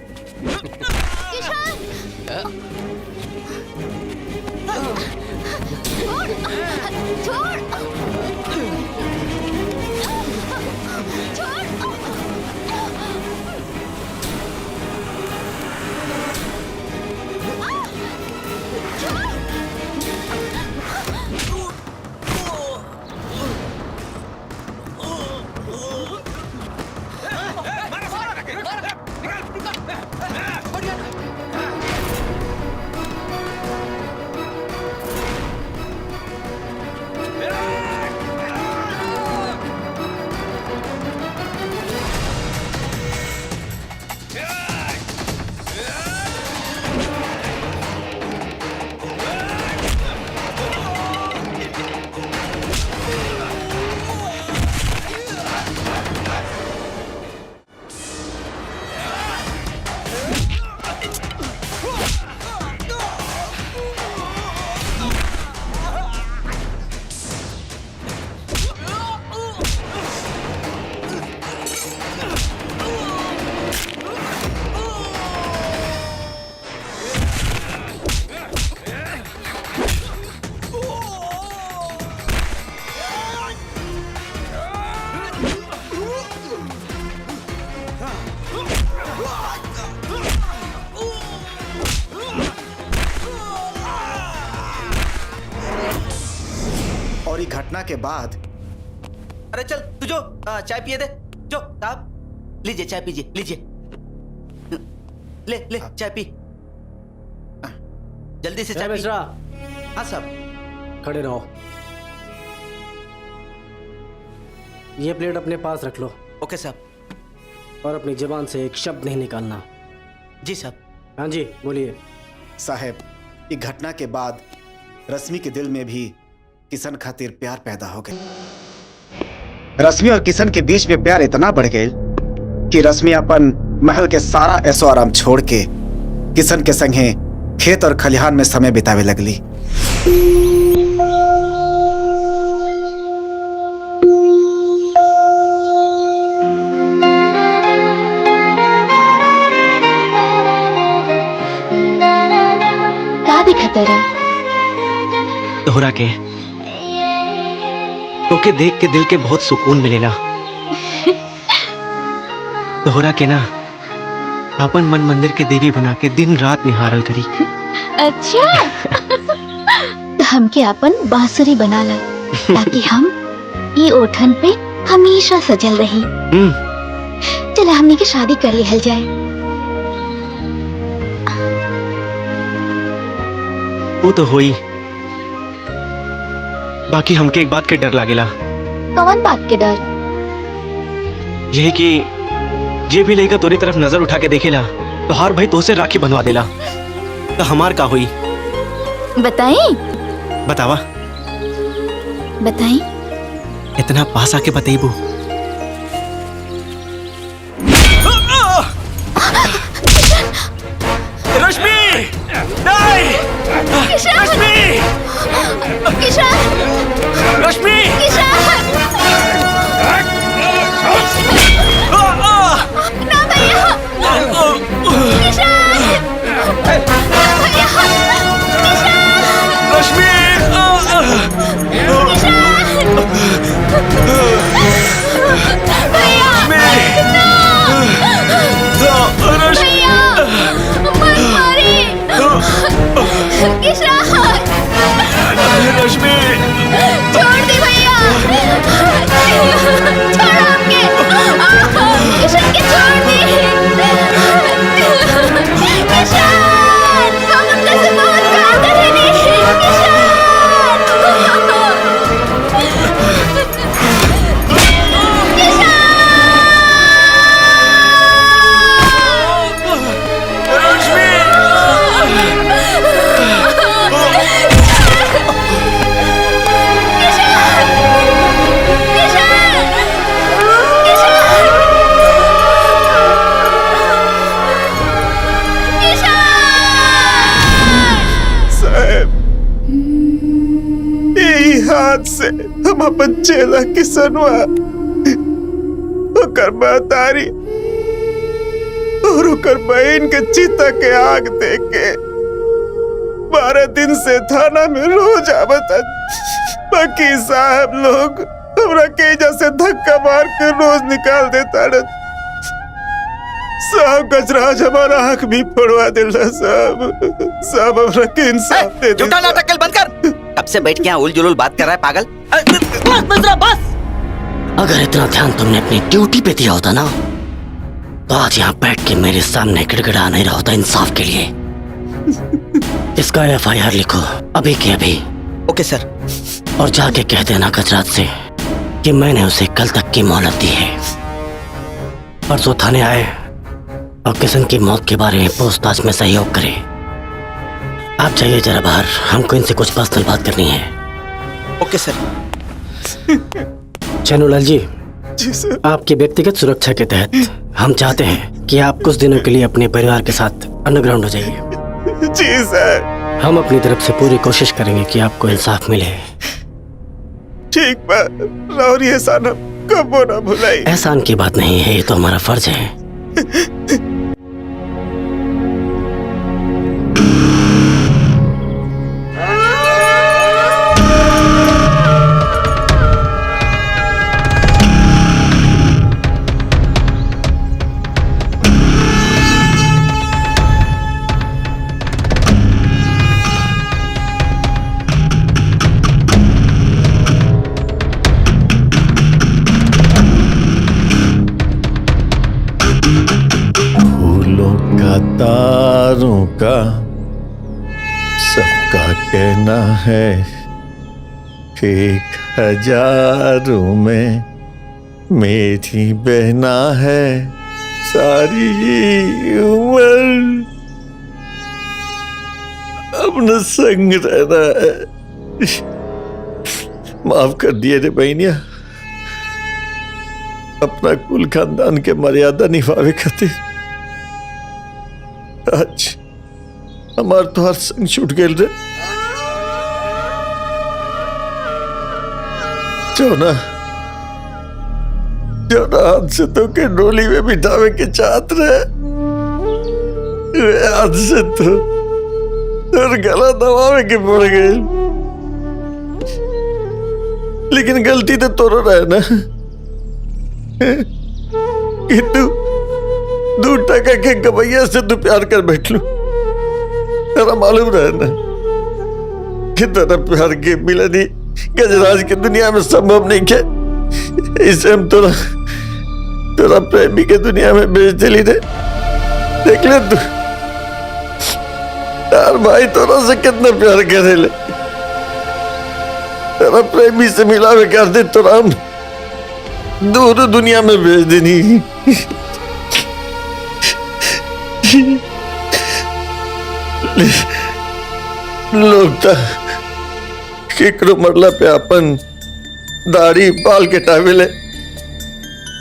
और ये घटना के बाद अरे चल तू जो चाय पिए दे, जो साहब लीजिए चाय पीजिए, लीजिए, ले ले चाय पी, जल्दी से चाय पी। हाँ साहब। खड़े रहो, ये प्लेट अपने पास रख लो। ओके साहब। और अपनी जुबान से एक शब्द नहीं निकालना। जी साहब। हाँ जी बोलिए। साहब, ये घटना के बाद रश्मि के दिल में भी किशन खातिर प्यार पैदा हो गया। रश्मि और किशन के बीच में प्यार इतना बढ़ गया कि रश्मि अपन महल के सारा ऐसो आराम छोड़ के किशन के संगे खेत और खलिहान में समय बितावे लगली। का दिखत रहे? तोहरा के तोके देख के दिल के बहुत सुकून मिलेला। तोहरा के ना अपन मन मंदिर के देवी बना के दिन रात निहारल करी। अच्छा तो हमके अपन बांसुरी बना ला ताकि हम ये ओठन पे हमेशा सजल रही। चला हमने की शादी कर लिहल जाए। वो तो होई, बाकी हमके एक बात के डर लागेला। कौन बात के डर? यही कि जे भी लड़का तोरी तरफ नजर उठा के देखेला तो हार भाई तो से राखी बनवा देला, तो हमार का हुई? बताएं? बतावा। बताएं? इतना पास आके बताइबू। रश्मि! नहीं! रश्मि! किशन! रश्मि! ना भैया! किशन! भैया! रश्मि! रश्मि! छोड़ दी भैया! छोड़ हमके! किशन के छोड़ दी! किशन! हम अंदर से बहुत प्यार कर रहे हैं! हाथ से हम अपन चेला किसनवा ओकर महतारी और ओकर बहन के चिता के आग देख के 12 दिन से थाना में रोज आवत। बाकी साहब लोग हमरा के जैसे धक्का मार के रोज निकाल देता। साहब गजराज हमारा आंख भी फोड़वा दिला। साहब हमरा के इंसाफ दे दे। झूठा नाटक बंद कर। कब से बैठ के यहाँ उल जुलूल बात कर रहा है पागल? बस। अगर इतना ध्यान तुमने अपनी ड्यूटी पे दिया होता ना तो आज यहाँ बैठ के मेरे सामने गिड़गिड़ा नहीं रहा होता इंसाफ के लिए। इसका FIR लिखो अभी के अभी। ओके सर। और जाके कह देना गजराज से कि मैंने उसे कल तक की मोहलत दी है। परसों थाने आए और किशन की मौत के बारे में पूछताछ में सहयोग करे। आप जाइए जरा बाहर, हमको इनसे कुछ पर्सनल बात करनी है। ओके सर। चैनुलाल जी, सर। आपकी व्यक्तिगत सुरक्षा के तहत हम चाहते हैं कि आप कुछ दिनों के लिए अपने परिवार के साथ अंडरग्राउंड हो जाइए। जी सर। हम अपनी तरफ से पूरी कोशिश करेंगे कि आपको इंसाफ मिले। ठीक बात। और ये एहसान कबो ना भुलाई। एहसान की बात नहीं है, ये तो हमारा फर्ज है। तारों का सबका कहना है 1000 में मेरी बहना है सारी उम्र अपना संग रहना है। माफ कर दिए रे बहनिया, अपना कुल खानदान के मर्यादा निभावे खातिर आज हमार तो हर संग छूट गेल रे। जौना हाथ से तो के डोली में बिठावे के चाहत रहे, वे हाथ से तो गला दबावे के पड़ गए। लेकिन गलती तो तोरो रहे ना कि तू 2 टका के गवैया से तू प्यार कर बैठ लू। तेरा मालूम रहे ना कि तेरा प्यार के मिलनी गजराज की दुनिया में संभव नहीं है। इसे हम तोरा प्रेमी के दुनिया में भेज दिली रे। देख ले तू, यार भाई तोरा से कितना प्यार करे ले। तेरा प्रेमी से मिलावे कर दे तो हम दूर दुनिया में भेज देनी। लोग तो केकरो मरला पे अपन दाढ़ी बाल के टावेले,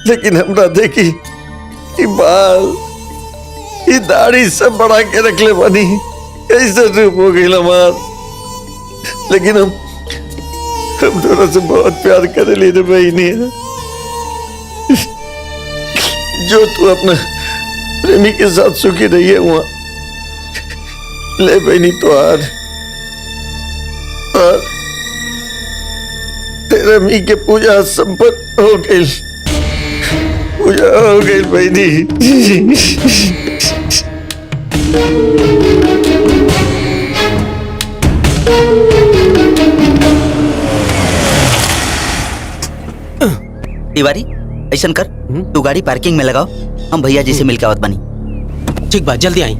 लेकिन हमरा देखी बाल दाढ़ी सब बढ़ा के रख ले बनी। कैसे रूप हो गई हमार। लेकिन हम तोरा से बहुत प्यार करे ले रे बहनी। जो तू अपना प्रेमी के साथ सुखी रही है वहां ले बहनी। तो आज तेरे मी के पूजा संपन्न हो गई। पूजा हो गई बहनी। तिवारी ऐसा कर, तू गाड़ी पार्किंग में लगाओ, हम भैया जी से मिलकर आवत बनी। ठीक बात, जल्दी आई।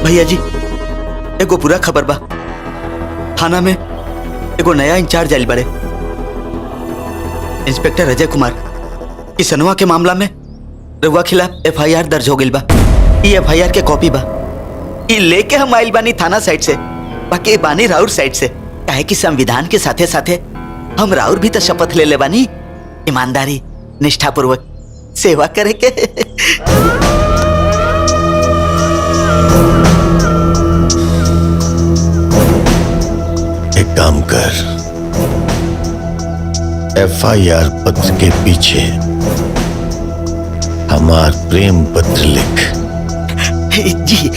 भैया जी एगो बुरा खबर बा। थाना में एगो नया इंचार्ज आइल बड़े, इंस्पेक्टर अजय कुमार। किसनवा के मामला में रउआ खिलाफ FIR दर्ज हो गई बा। ये FIR के कॉपी बा। ये लेके हम आइल बानी थाना साइड से, बाकी बानी राउर साइड से। काहे कि संविधान के साथे साथे हम राउर भी तो शपथ ले ले बानी ईमानदारी निष्ठापूर्वक सेवा करे के। एक काम कर, FIR पत्र के पीछे हमार प्रेम पत्र लिख। जी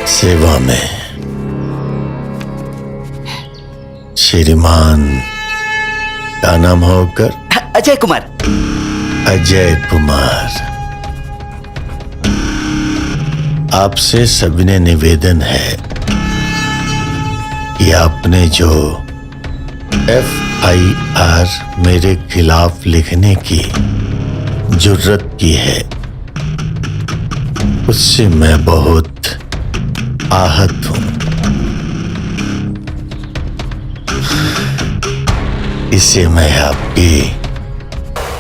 सेवा में श्रीमान का नाम होकर अजय कुमार। अजय कुमार, आपसे सविनय निवेदन है कि आपने जो FIR मेरे खिलाफ लिखने की जुर्रत की है उससे मैं बहुत आहत हूं। इसे मैं आपकी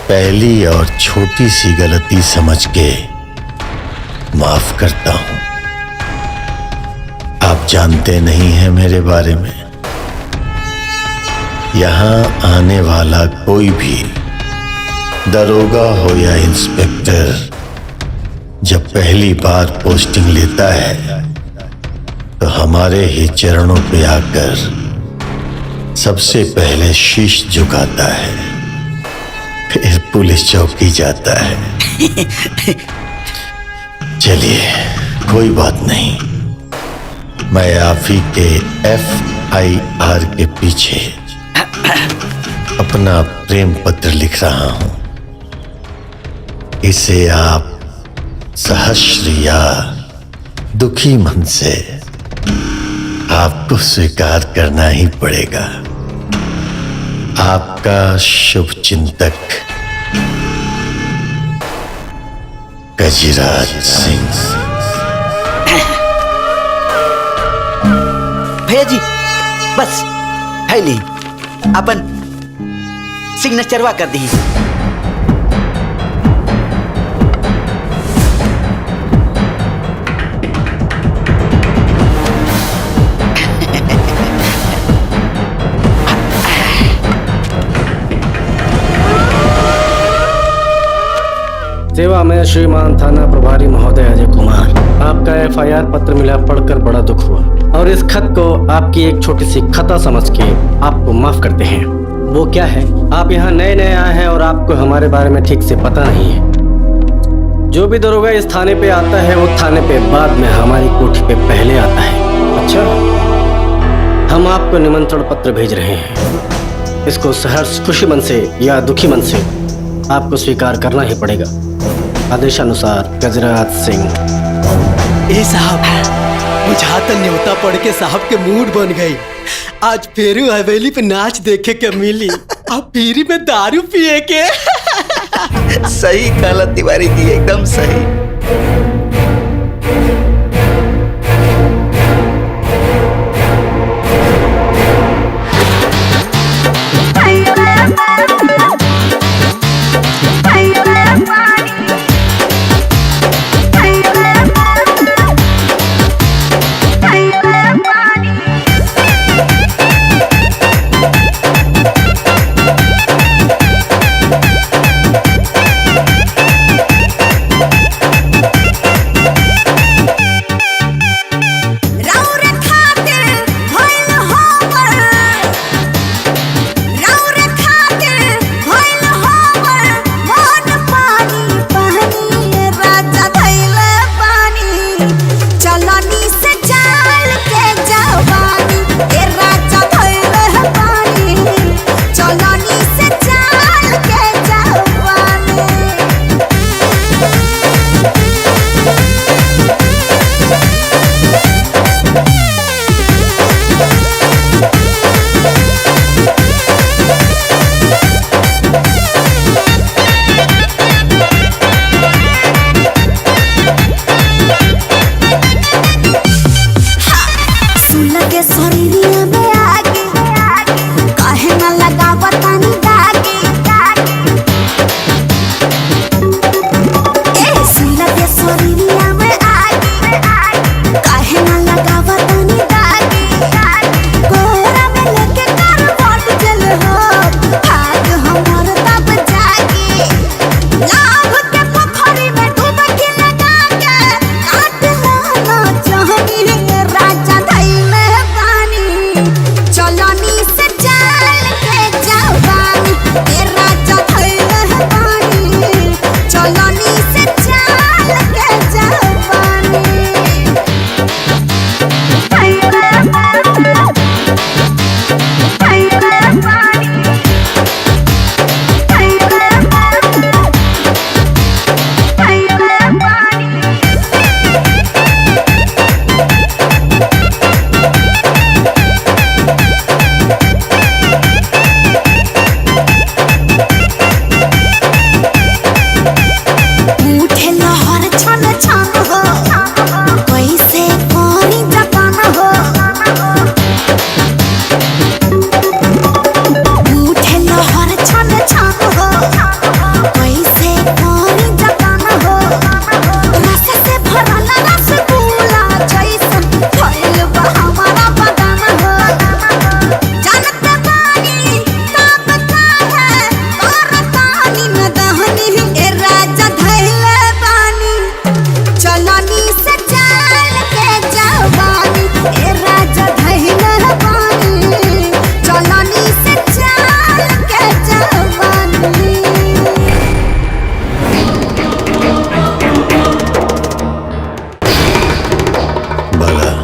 पहली और छोटी सी गलती समझ के माफ करता हूं। आप जानते नहीं हैं मेरे बारे में। यहां आने वाला कोई भी दरोगा हो या इंस्पेक्टर जब पहली बार पोस्टिंग लेता है तो हमारे ही चरणों पे आकर सबसे पहले शीश झुकाता है, फिर पुलिस चौकी जाता है। चलिए कोई बात नहीं, मैं आप ही के FIR के पीछे अपना प्रेम पत्र लिख रहा हूं। इसे आप सहस्र या दुखी मन से आपको स्वीकार करना ही पड़ेगा। आपका शुभ चिंतक गजराज सिंह। भैया जी बस है ली अपन सिग्नेचरवा कर दी। सेवा में श्रीमान थाना प्रभारी महोदय अजय कुमार, आपका एफआईआर पत्र मिला, पढ़कर बड़ा दुख हुआ और इस खत को आपकी एक छोटी सी खता समझ के आपको माफ करते हैं। वो क्या है, आप यहाँ नए नए आए हैं और आपको हमारे बारे में ठीक से पता नहीं है। जो भी दरोगा इस थाने पे आता है वो थाने पे बाद में हमारी कोठी पे पहले आता है। अच्छा, हम आपको निमंत्रण पत्र भेज रहे हैं। इसको सहर्ष खुशी मन से या दुखी मन से आपको स्वीकार करना ही पड़ेगा। आदेशानुसार गजराज सिंह। ए साहब बुझाता न्योता पढ़ के साहब के मूड बन गई। आज फेरू हवेली पे नाच देखे के मिली, अब पीरी में दारू पिए के। सही कहला तिवारी जी, एकदम सही।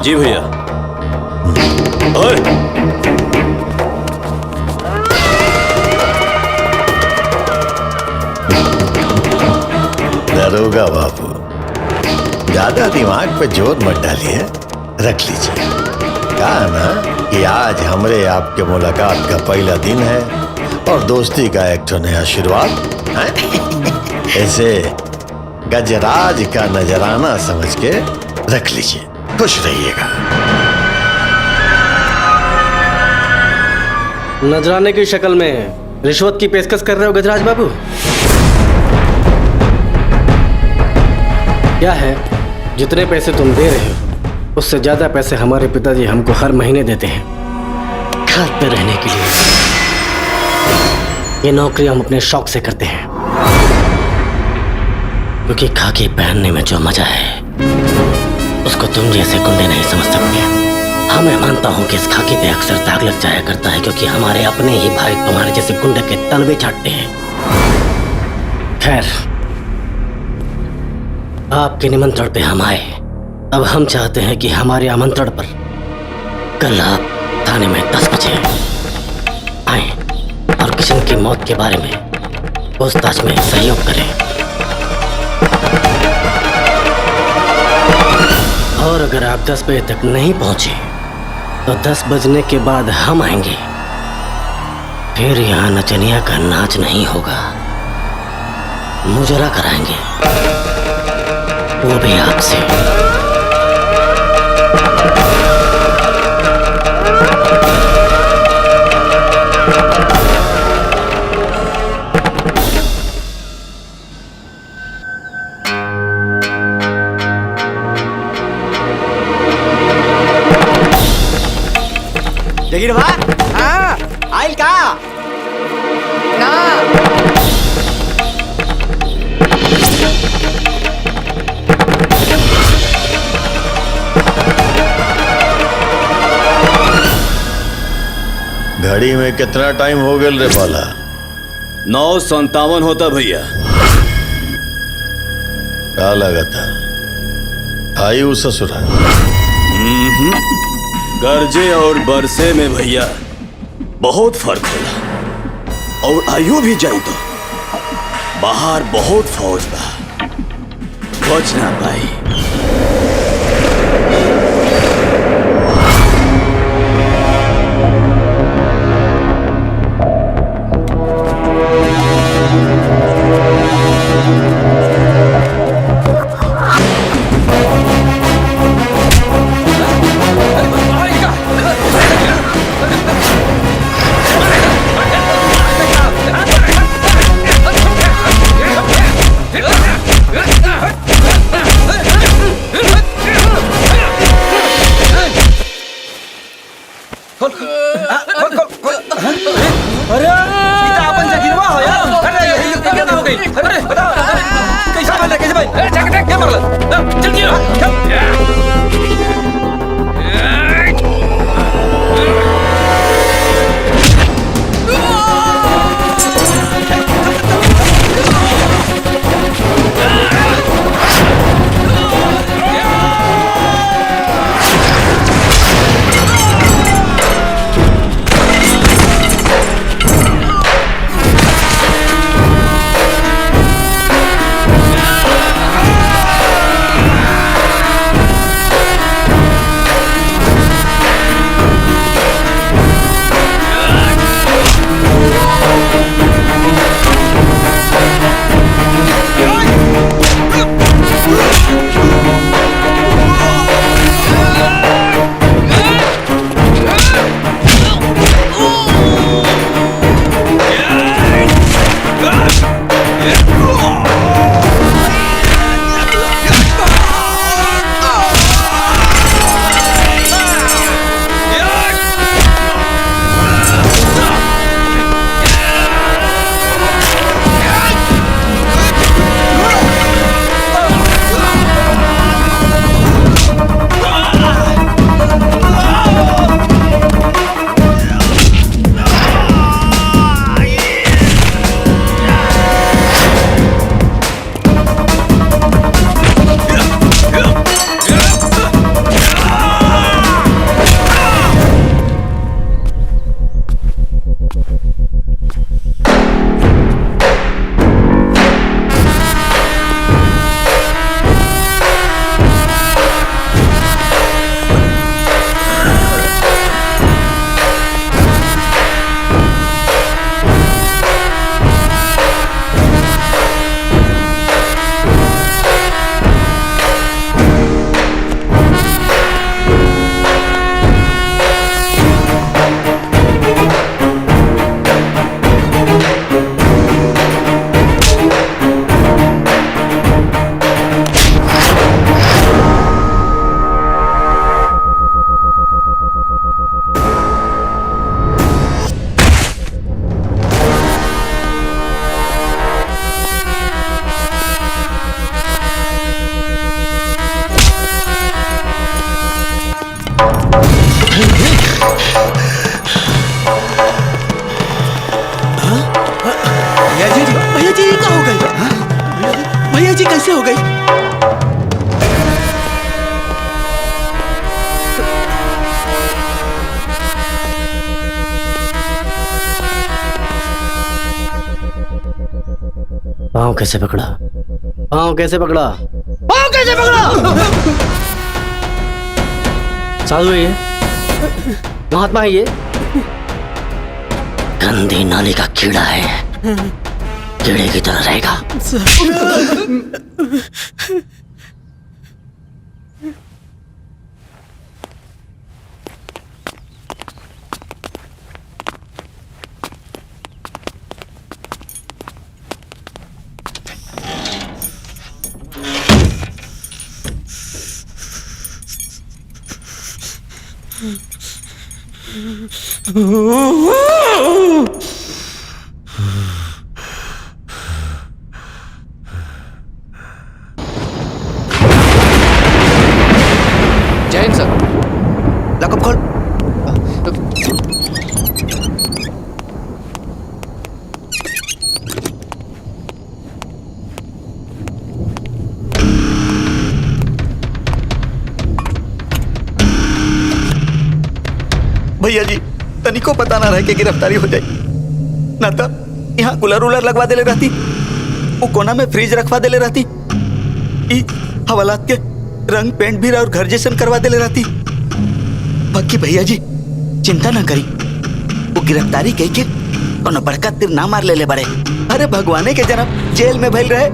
जी भैया। ओए दरोगा बाबू, ज्यादा दिमाग पे जोर मत डालिए, रख लीजिए। कहा ना कि आज हमरे आपके मुलाकात का पहला दिन है और दोस्ती का एक नया शुरुआत है। ऐसे गजराज का नजराना समझ के रख लीजिए। खुश रहिएगा। नजराने की शक्ल में रिश्वत की पेशकश कर रहे हो गजराज बाबू? क्या है, जितने पैसे तुम दे रहे हो उससे ज्यादा पैसे हमारे पिताजी हमको हर महीने देते हैं घर पे रहने के लिए। ये नौकरी हम अपने शौक से करते हैं, क्योंकि खाकी पहनने में जो मजा है उसको तुम जैसे गुंडे नहीं समझ सकते। हाँ, मैं मानता हूँ कि इस खाकी पे अक्सर दाग लग जाया करता है, क्योंकि हमारे अपने ही भाई तुम्हारे जैसे गुंडे के तलवे चाटते हैं। खैर, आपके निमंत्रण पे हम आए। अब हम चाहते हैं कि हमारे आमंत्रण पर कल आप थाने में 10 बजे आए और किशन की मौत के बारे में पूछताछ में सहयोग करें। और अगर आप 10 बजे तक नहीं पहुंचे तो 10 बजने के बाद हम आएंगे। फिर यहाँ नचनिया का नाच नहीं होगा, मुजरा कराएंगे, वो भी आपसे। जगीर बा, हाँ, आइल का ना। घड़ी में कितना टाइम हो गया रे बाला? 9:57 होता भैया। क्या लगा था आई उस ससुरा? गर्जे और बरसे में भैया बहुत फर्क होला, और आयु भी जाई तो बाहर बहुत फौज बा, बच ना पाई। कैसे हो गई? पाँव कैसे पकड़ा? पाँव कैसे पकड़ा? पाँव कैसे पकड़ा? साधु है ये, महात्मा है ये, गंदी नाली का कीड़ा है, कीड़े की तरह रहेगा। जैन सर, लॉकअप खोल। भैया जी, तनिको पता ना रहे कि गिरफ्तारी हो जाए, ना तो यहाँ कूलर उलर लगवा देले रहती, वो कोना में फ्रिज रखवा देले रहती, ई हवालात के रंग पेंट भी और घर जैसन करवा देले रहती। बाकी भैया जी चिंता ना करी, वो गिरफ्तारी कह के कोनो बड़का तीर ना मार ले बड़े। अरे भगवाने के जन्म जेल में भइल रहे।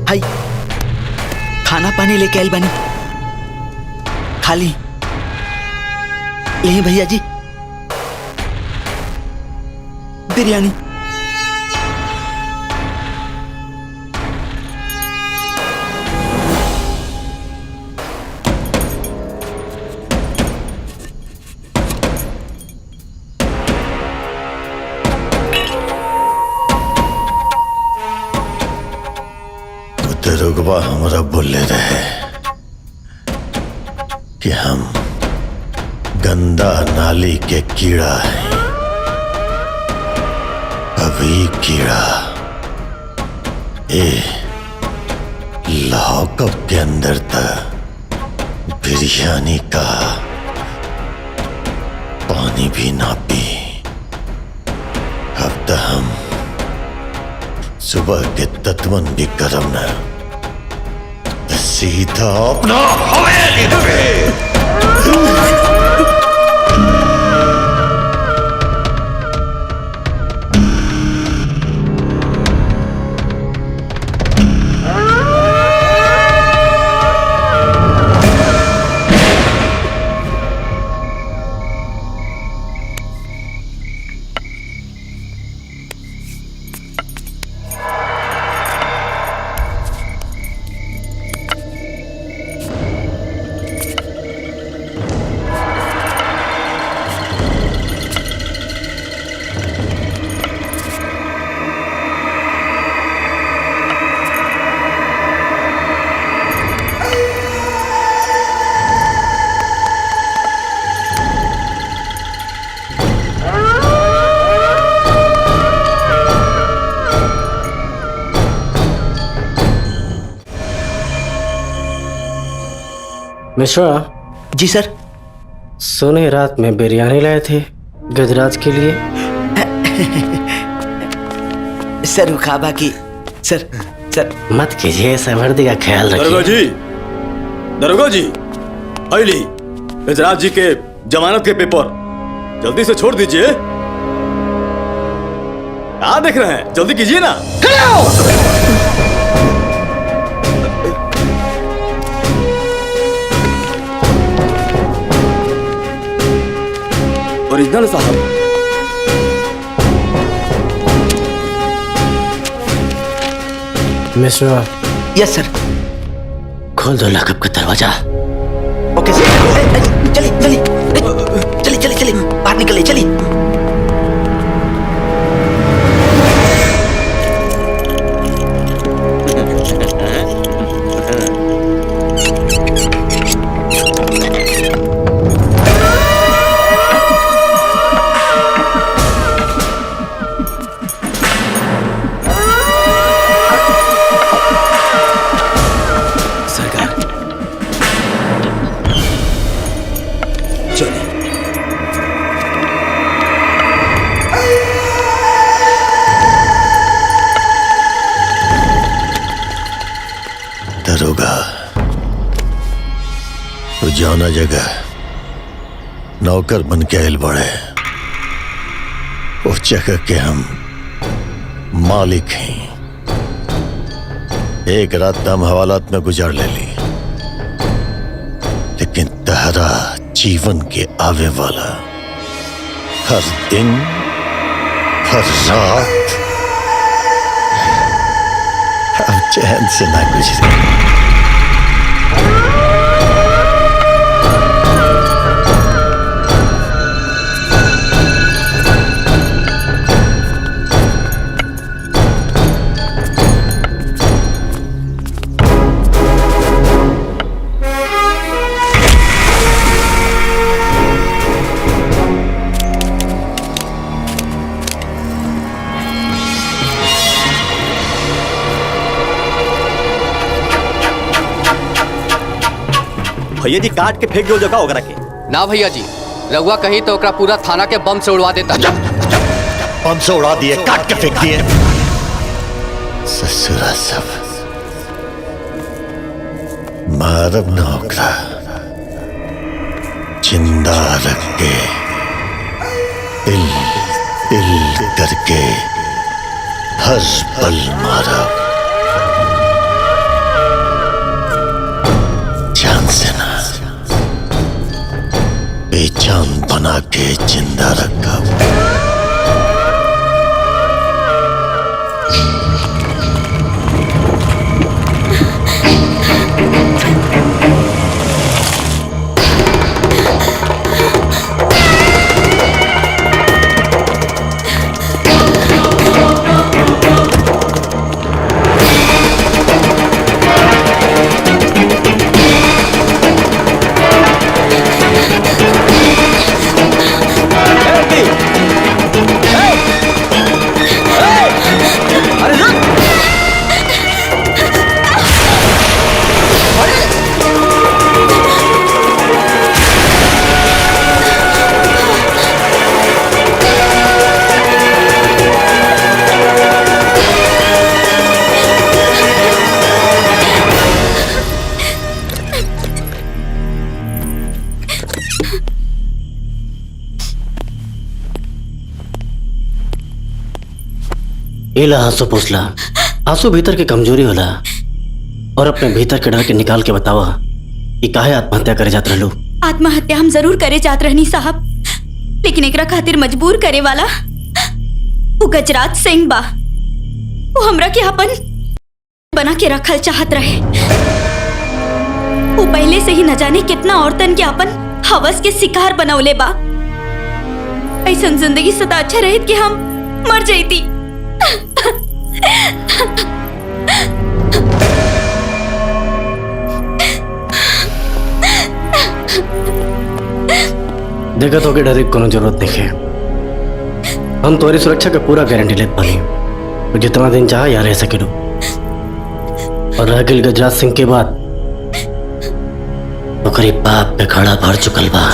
हाय खाना पानी लेके आइल बनी, खाली ले भैया जी बिरयानी। दरोगवा हमरा बोले रहे कि हम गंदा नाली के कीड़ा है। अभी कीड़ा ए लॉकअप के अंदर था, बिरयानी का पानी भी ना पी। अब तो हम सुबह के तत्वन भी करम न, सीधा अपना हवेली पे। मिश्रा जी सर। सोने रात में बिरयानी लाए थे गजराज के लिए। सर खाबा की सर मत कीजिए, ऐसा वर्दी का ख्याल रखिए। दरोगा जी आइली गजराज जी के जमानत के पेपर जल्दी से छोड़ दीजिए। क्या देख रहे हैं, जल्दी कीजिए ना। ओरिजिनल साहब। मिश्रा। यस सर। खोल दो लॉकअप का दरवाजा। ओके सर। चलिए चलिए चलिए चलिए चलिए बाहर निकलिए चलिए। दरोगा, तू जाना जगह नौकर बन के आयल बड़े, उस जगह के हम मालिक हैं। एक रात हम हवालात में गुजार ले ली, लेकिन तहरा जीवन के आवे वाला हर दिन हर रात अब चैन से ना गुजरे। भैया जी काट के फेंक दो जगह ओकरा के। ना भैया जी, रघुआ कहीं तो ओकरा पूरा थाना के बम से उड़वा देता। बम से उड़ा दिए, काट के फेंक दिए। ससुरा सब मारब न ओकरा, जिंदा रख के इल इल करके हर पल मारब, जान से ना बेजान बना के जिंदा रखब। इला आंसू पूछला, आंसू भीतर की कमजोरी होला और अपने भीतर के डर के निकाल के बतावा कि काहे आत्महत्या करे जात रहलू। आत्महत्या हम जरूर करे जात रहनी साहब, लेकिन एकरा खातिर मजबूर करे वाला वो गजराज सिंह बा। वो हमरा के अपन बना के रखल चाहत रहे। वो पहले से ही न जाने कितना औरतन के अपन हवस के शिकार बनौले बा। ऐसन जिंदगी से अच्छा रहित कि हम मर जाती। देखा तो के डरे कोनो जरूरत नहीं है। हम तुम्हारी सुरक्षा का पूरा गारंटी लेते पाली, तो जितना दिन चाह यहाँ रह सके। और रह गई गजराज सिंह के बाद तो करीब बाप पे खड़ा भर चुकल बा।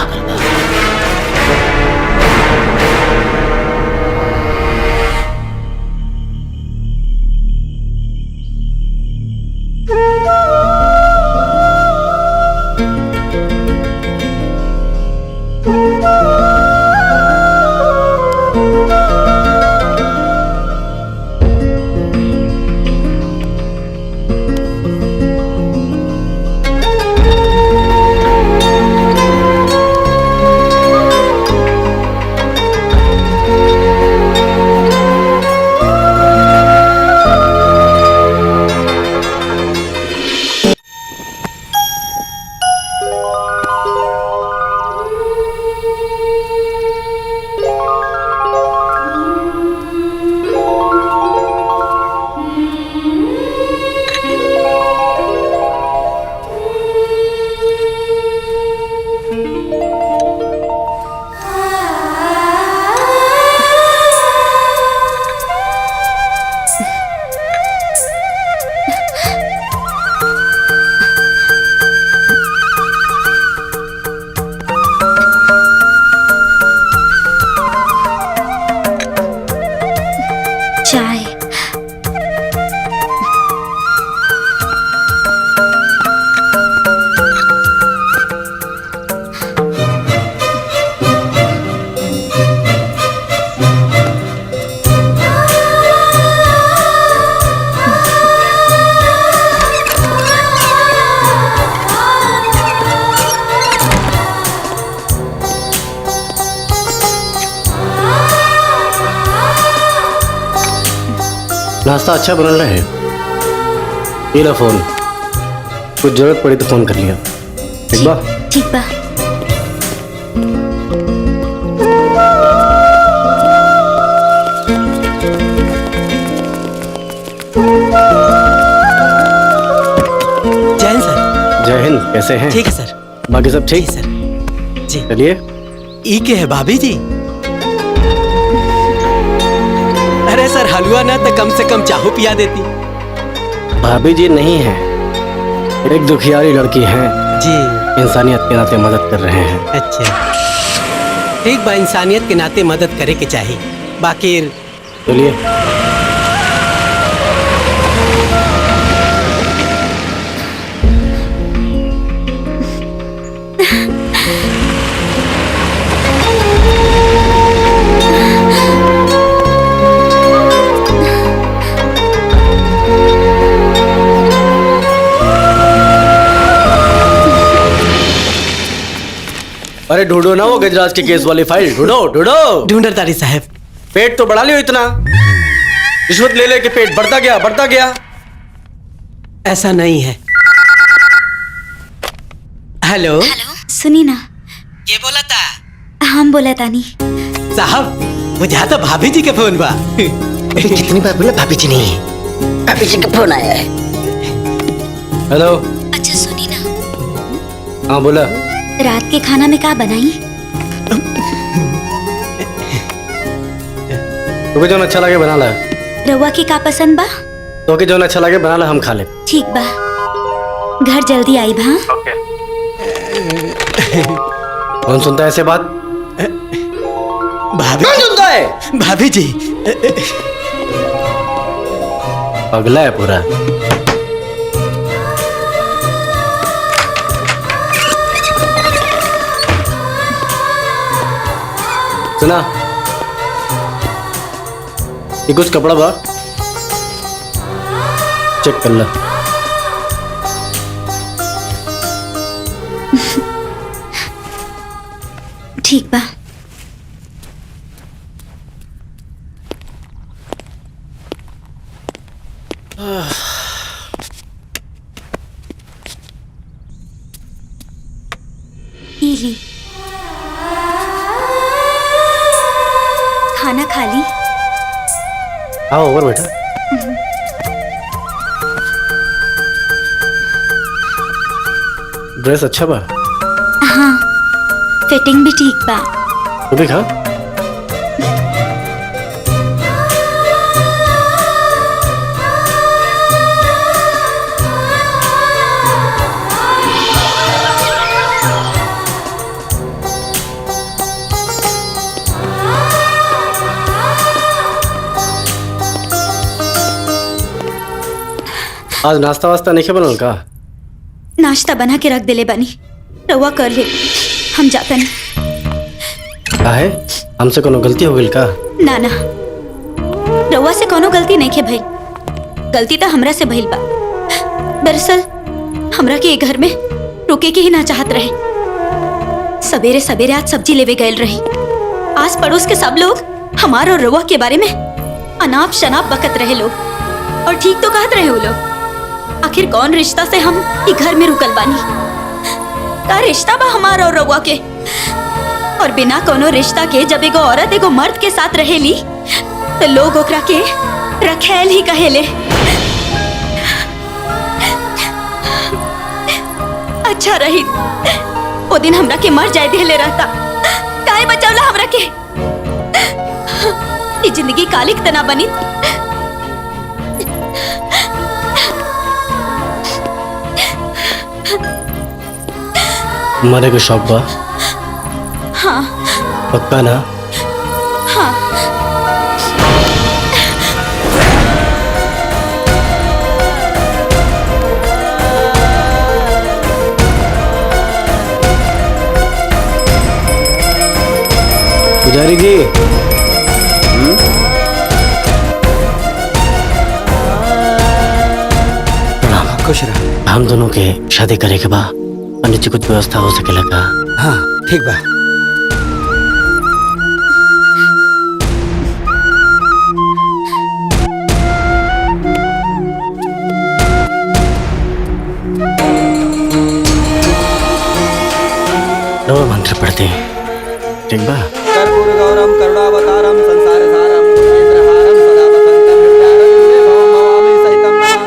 नाश्ता अच्छा बनल रहे। ये लो फोन, कुछ जरूरत पड़ी तो फोन कर लिया। ठीक बा? ठीक बा। जय हिंद सर। जय हिंद, कैसे हैं? ठीक है सर। बाकी सब ठीक? सर जी। चलिए। ई के है भाभी जी? अरे सर हलवा ना तो कम से कम चाहू पिया देती। भाभी जी नहीं है, एक दुखियारी लड़की है जी, इंसानियत के नाते मदद कर रहे हैं। अच्छा ठीक बा, इंसानियत के नाते मदद करे के चाहिए। बाकी चलिए। अरे ढूंढो ना वो गजराज के केस वाली फाइल, ढूंढो ढूंढो। ढूंढर तारी साहब। पेट तो बढ़ा लियो इतना, रिश्वत ले लेके पेट बढ़ता गया बढ़ता गया। ऐसा नहीं है। हेलो सुनी ना। ये बोला था? हम बोला तानी। साहब बुझा तो भाभी जी के फोन बा। कितनी बार बोला भाभी जी नहीं है, भाभी जी का फोन आया है। हेलो। अच्छा सुनी ना। हाँ बोला। रात के खाना में का बनाई? तुम्हें जो अच्छा लगे बना ला। रउआ के का पसंद बा? तो जो अच्छा लगे बना ला, हम खा ले। ठीक बा, घर जल्दी आई भा। कौन सुनता है ऐसे बात? भाभी कौन सुनता है? भाभी जी। पगला है पूरा। सुना, ये कुछ कपड़ा बा, चेक कर ला। ठीक बा। ली खाना खा ली? आओ ऊपर बैठा। ड्रेस अच्छा बा? हाँ, फिटिंग भी ठीक बा। तू भी खा। आज नाश्ता वास्ता नहीं बनल का? नाश्ता बना के रख देले बनी, रउआ कर ले, हम जाता नहीं। काहे? हमसे कोनो गलती हो गई का? ना ना, रउआ से कोनो गलती नहीं के भइल, गलती तो हमरा से भइल बा। दरअसल हमरा के घर में रुके के ही ना चाहत रहे। सवेरे सवेरे आज सब्जी लेवे गए रही। आस पड़ोस के सब लोग हमार और रउआ के बारे में अनाप शनाप बकत रहे लोग, और ठीक तो कहत रहे वो लोग। आखिर कौन रिश्ता से हम ई घर में रुकल बानी? का रिश्ता बा हमार और रउआ के? और बिना कोनो रिश्ता के जब एगो औरत एगो मर्द के साथ रहेली तो लोग ओकरा के रखेल ही कहेले। अच्छा रही वो दिन हमरा के मर जाए देले रहता, काहे बचावला हमरा के? ई जिंदगी कालिक तना बनी। मरे को शौक बा? हाँ। पक्का ना? हाँ। पुजारी जी। प्रणाम। खुश रह। हम दोनों के शादी करे के बाद पंडित जी कुछ व्यवस्था हो सके लगा? हाँ ठीक बा। लो मंत्र पढ़ते हैं, ठीक बा? कर्पूर गौरम करुणावतारम संसार सारम इंद्रहारम सदा वसंतम हृदयारण्यं भवं भवामि सहितं नमामि।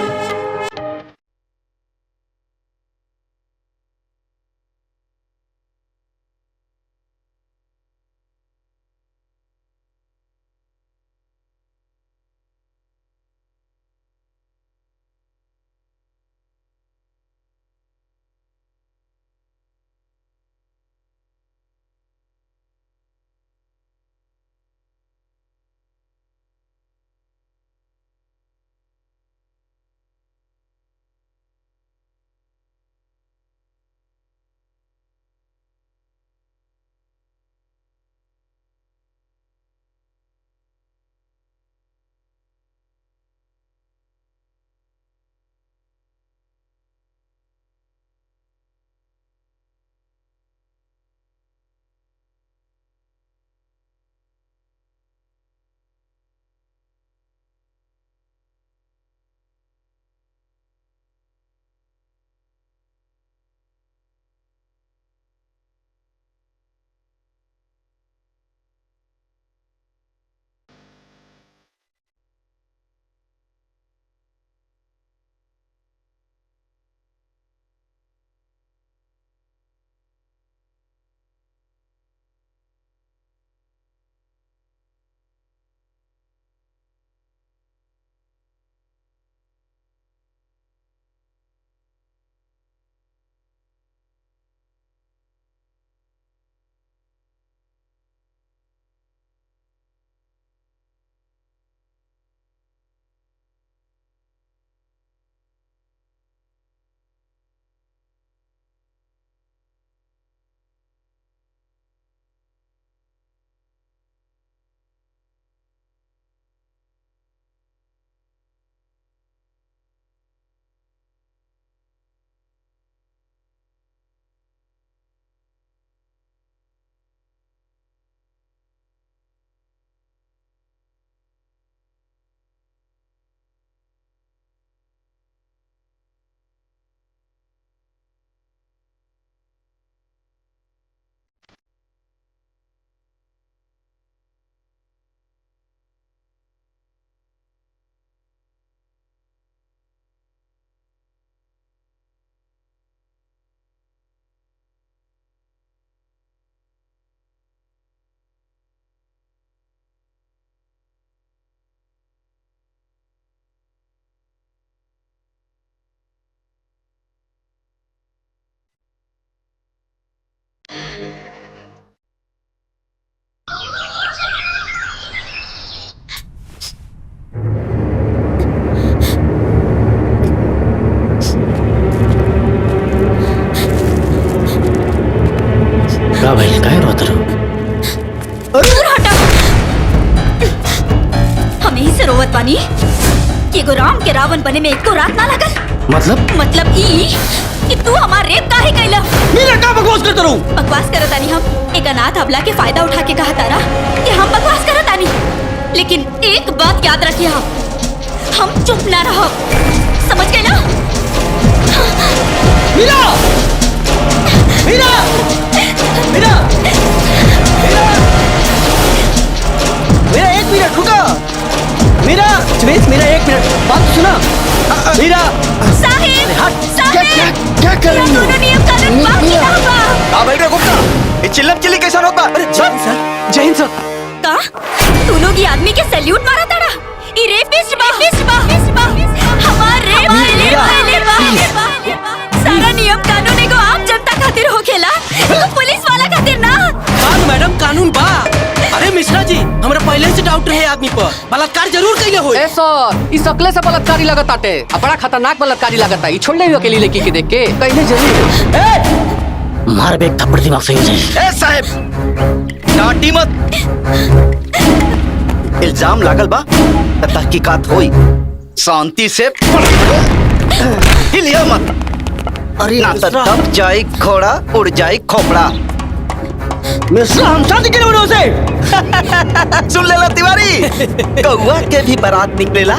का भाई काय रोत रहो? दूर हटा। हम यही से रोवत बानी कि एगो राम के रावण बने में एको रात ना लगल। मतलब ई कि तू हमार रेप काहे कैला? मेरा का बकवास करत रहूं? बकवास करत आनी हम एक अनाथ अबला के फायदा उठा के कहा तारा कि हम बकवास करत आनी, लेकिन एक बात याद रखिए हम चुप ना रहो, समझ गए ना? मीरा! मीरा! मीरा! मीरा एक मिनट रुको। मीरा स्मिथ, मीरा एक मिनट बात सुना। मीरा साहिब, साहिब क्या कर रही हो? दोनों नियम कानून बाकी ना बा। आ बैठ रे गुप्ता, ये चिल्लम चिल्ली कैसा होता? अरे जय हिंद सर, जय हिंद सर। का तू लोग ये आदमी के सैल्यूट मारा ताड़ा? ई रेपिस्ट बा हमार रेप बा। सारा नियम कानून एगो आम जनता खातिर होखेला, एगो पुलिस वाला खातिर ना। कानून मैडम कानून बा। अरे मिश्रा जी, हमरा पहले से डाउट रहे आदमी पर बलात्कार जरूर कइले होई। ए सर, ई सकले से बलात्कारी लगत आटे, बड़ा खतरनाक बलात्कारी लगता। ई छोड़ नहीं अकेली लड़की के देख के कइले जरूर। ए मार बे थप्पड़ दिमाग से मुझे। ए साहब डांटी मत, इल्जाम लागल बा त तहकीकात होई, शांति से हिलिया मत। अरे ना तो दब जाए घोड़ा उड़ जाए खोपड़ा। मिश्रा हम शादी के बनो से। सुन लेला तिवारी, कौआ के भी बारात निकलेला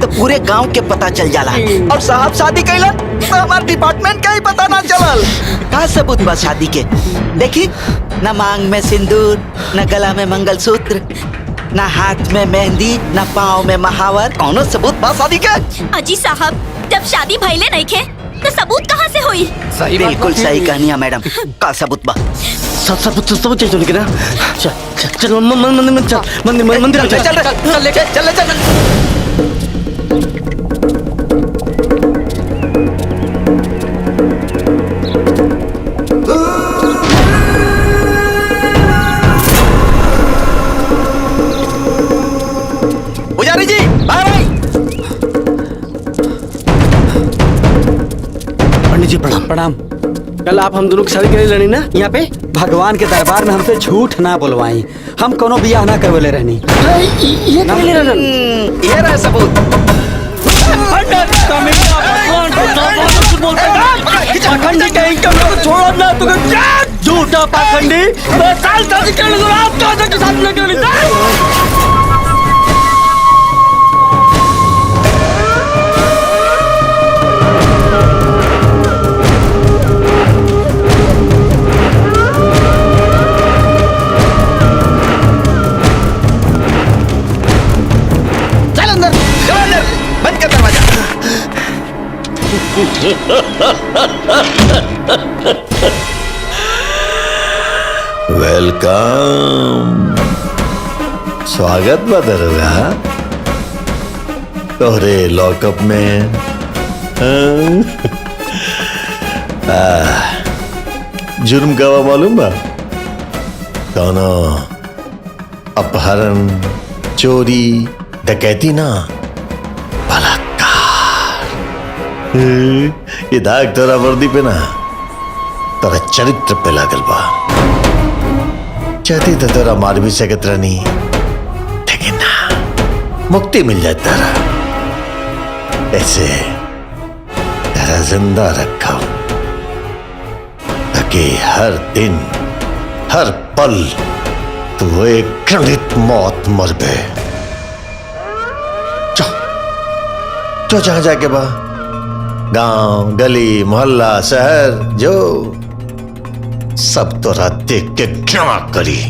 तो पूरे गांव के पता चल जाला, और साहब शादी कैला तो हमारे डिपार्टमेंट का ही पता ना चलल। का सबूत बा शादी के? देखी न मांग में सिंदूर, न गला में मंगलसूत्र, न हाथ में मेहंदी, न पाँव में महावर। कौनो सबूत बा शादी के? अजी साहब, जब शादी भइले नहीं खे तो सबूत कहाँ से हुई? सही बिल्कुल सही कहानिया मैडम। का सबूत बा? सब चीज लेके ना चल मंदिर चल। पुजारी जी बाहर आई। पंडित जी प्रणाम। प्रणाम। कल आप हम दोनों की शादी करे रहनी ना यहाँ पे? भगवान के दरबार में हमसे झूठ ना बोलवाई। हम कोनो बियाह ना करवले रहनी। ये रहा सबूत। पाखंडी कहीं का मेरे को छोड़ ना तू झूठा पाखंडी। मैं साल शादी करने को आप तो साथ में करनी। बंद कर दरवाजा। वेलकम। स्वागत बा दरोगा तोहरे लॉकअप में। जुर्म का मालूम बा? कौनो अपहरण, चोरी, डकैती ना, ये दाग तोरा वर्दी पे ना तोरा चरित्र पे लागल बा। चाहती तो तोरा मार भी सकत रहनी, लेकिन ना मुक्ति मिल जाए तारा। ऐसे तारा जिंदा रखा ताकि हर दिन हर पल तू एक घृणित मौत मर गए। जो जहां जाके बा, गांव, गली, मोहल्ला, शहर, जो सब तोरा देख के घृणा करी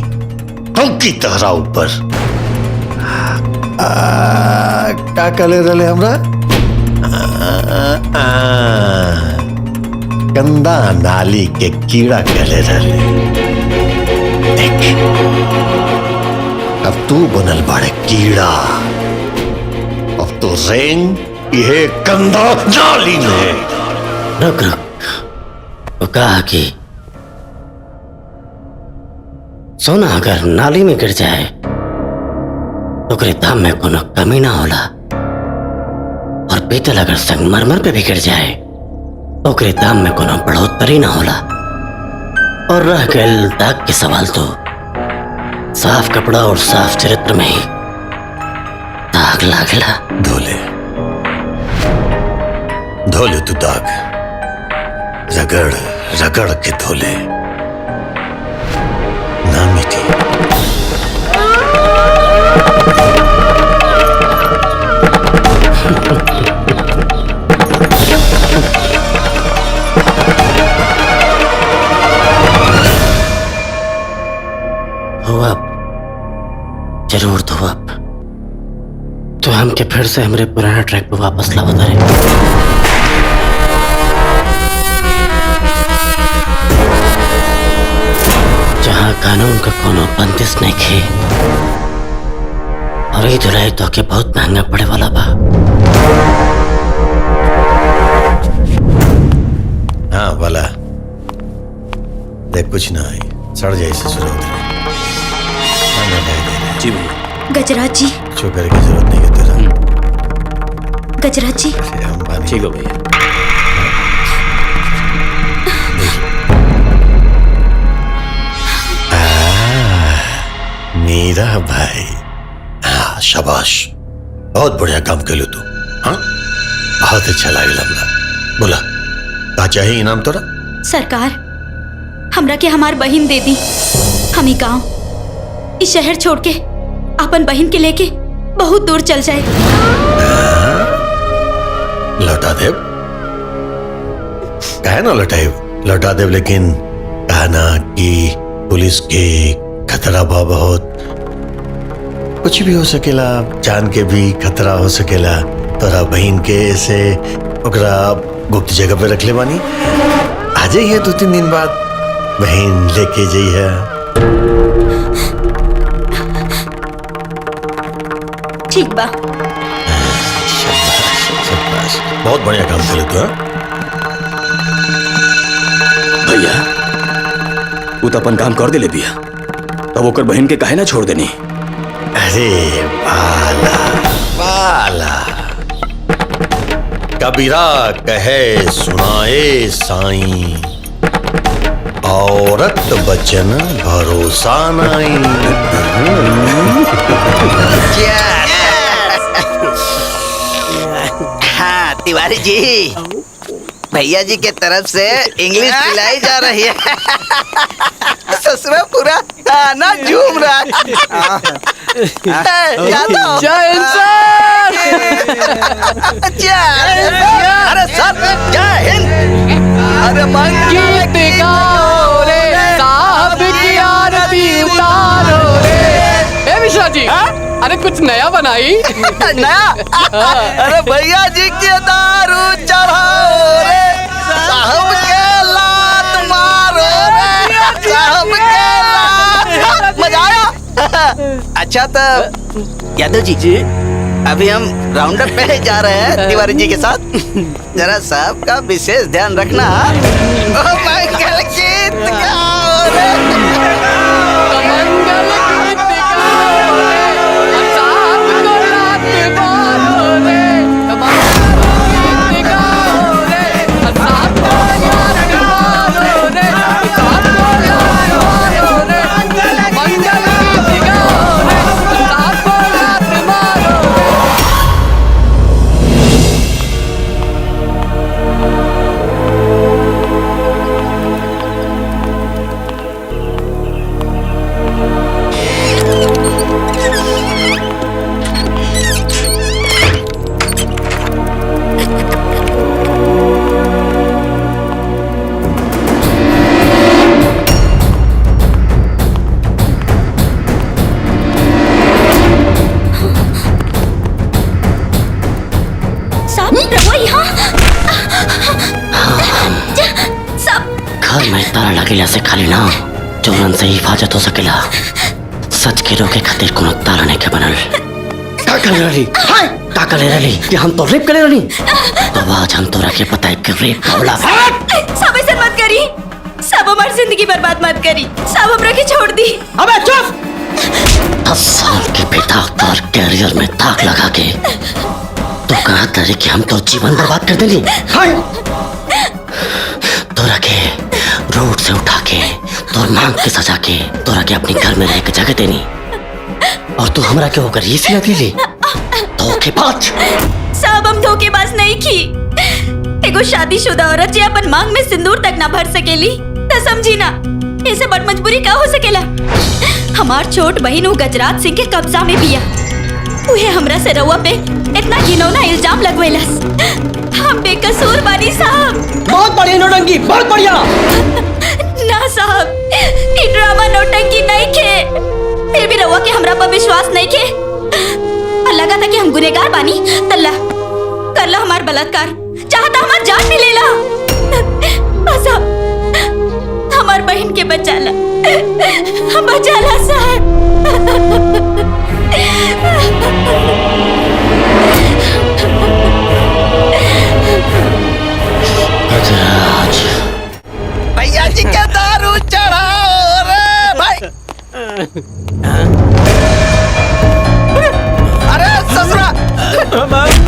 की तहरा ऊपर। का कले रले हमरा? गंदा नाली के कीड़ा कले रले। देख अब तू बनल बाड़े कीड़ा। अब तो रेंग ये गंदा नाली में। रुक वो कहा कि सोना अगर नाली में गिर जाए तो ओकरे दाम में कोनो कमी ना होला, और पीतल अगर संगमरमर पे भी गिर जाए तो ओकरे दाम में कोनो बढ़ोतरी ना होला। और रह गए दाग के सवाल, तो साफ कपड़ा और साफ चरित्र में ही दाग लागला। धोले तू दाग, रगड़ रगड़ के धोले, ना मिटी। हुआ जरूर तो हुआ। तो हमके फिर से हमरे पुराना ट्रैक पे वापस ला बता रहे। जहाँ कानून का कोनो बंदिश नहीं खे, और ये धुलाई तो के बहुत महंगा पड़े वाला बा। हाँ वाला देख, कुछ ना है, सड़ जाए से शुरू होते जी गजराज जी, शुक्र की जरूरत नहीं है तेरा। गजराज जी ठीक हो भैया। मीरा भाई, हाँ शाबाश, बहुत बढ़िया काम कर लो तू। हाँ बहुत अच्छा लगा हमरा। बोला का चाहिए इनाम तोरा? सरकार, हमरा के हमार बहन दे दी। हम ही गांव इस शहर छोड़ के अपन बहन के लेके बहुत दूर चल जाए। लौटा दे, कहे ना लौटाए लौटा दे, लेकिन कहा ना कि पुलिस के खतरा बा बहुत, कुछ भी हो सकेला, जान के भी खतरा हो सकेला। तोरा बहन के से ओकरा गुप्त जगह पे रख ले बानी, आ जाइए 2-3 दिन बाद बहन लेके जाइए। ठीक बा। शाबाश, बहुत बढ़िया काम करे तू। भैया वो तो अपन काम कर दे ले बिया, तब ओकर बहन के काहे ना छोड़ देनी। अरे बाला बाला, कबीरा कहे सुनाए साईं, औरत बचन भरोसा नहीं। हाँ तिवारी जी, भैया जी के तरफ से इंग्लिश पिलाई जा रही है। ससुरा पूरा खाना झूम रहा है। जय सर। अरे सर जय हिंद। अरे गीत गाओ रे, साहब की आरती उतारो रे। ए मिश्रा जी, अरे कुछ नया बनाई। नया? अरे भैया जी के दारू चढ़ाओ रे, साहब के लात मारो रे, साहब के लात। मजा आया? अच्छा तो यादव जी, अभी हम राउंड अप पे जा रहे हैं तिवारी जी के साथ, जरा साहब का विशेष ध्यान रखना। ओ मंगल गीत गाओ रे, मंगल गीत गाओ रे, साहब को लात मारो रे, मंगल गीत गाओ रे, साहब को लात मारो रे, साहब को लात मारो रे, मंगल गीत गाओ रे, साहब को लात मारो रे। साहब रहुआ यहाँ? घर में ताला लगेला से खाली ना चोरन से हिफाजत हो सकेला। सच के रोके खातिर कोनो ताला नहीं के बनल। का कर रही? का कर रही कि हम तो रेप करे रही? तो आज हम तोरा के पता है कि रेप का होला। साहब ऐसे मत करी, साहब हमारी जिंदगी बर्बाद मत करी, साहब हमरा के छोड़ दी। अबे चुप! 10 साल के बेटा तोर कैरियर में दाग लगा के तो कहा तरी कि हम तो जीवन बर्बाद कर देली। तोरा के रोड से उठा के तोर मांग के सजा के तोरा के अपने घर में रह के जगह देनी, और तू हमरा के होकर ये सिला दिली। धोखेबाज! साहब हम धोखेबाज नहीं की। एगो शादीशुदा औरत जे अपन मांग में सिंदूर तक ना भर सकेली तो समझी ना ऐसे बड़ मजबूरी का हो सकेला। हमार छोट बहन वो गजराज सिंह के कब्जा में बिया, उहे हमरा से रउआ पे इतना घिनौना इल्जाम लगवेलस। हम बेकसूर बानी साहब। बहुत बढ़िया नौटंकी, बहुत बढ़िया। ना साहब, ये ड्रामा नौटंकी नहीं खे। फिर भी रउआ के हमरा पर विश्वास नहीं खे। और लगा था कि हम गुनहगार बानी, तल्ला करला हमार बलात्कार, चाहता हमार जान भी लेला। साहब हमार बहन के बचाला, बचाला साहब। गजराज, भैया जी के दारू चढ़ाओ रे भाई। अरे ससुरा,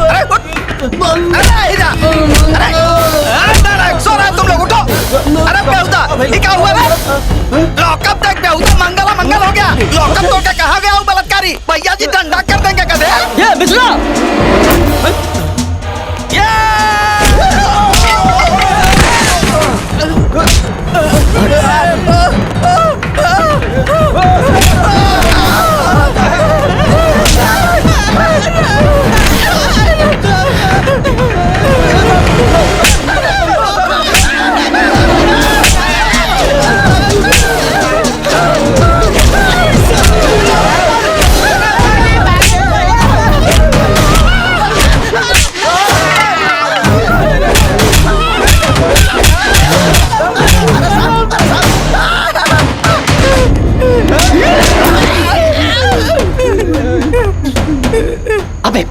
अरे अरे सो रहा तुम लोग, उठो। अरे बेहुदा, ये क्या हुआ रे? लॉकअप देख बेहुदा, मंगला मंगल हो गया। लॉकअप तोड़ के कहाँ गया वो बलात्कारी? भैया जी डंडा कर देंगे कदे। ये बिस्ला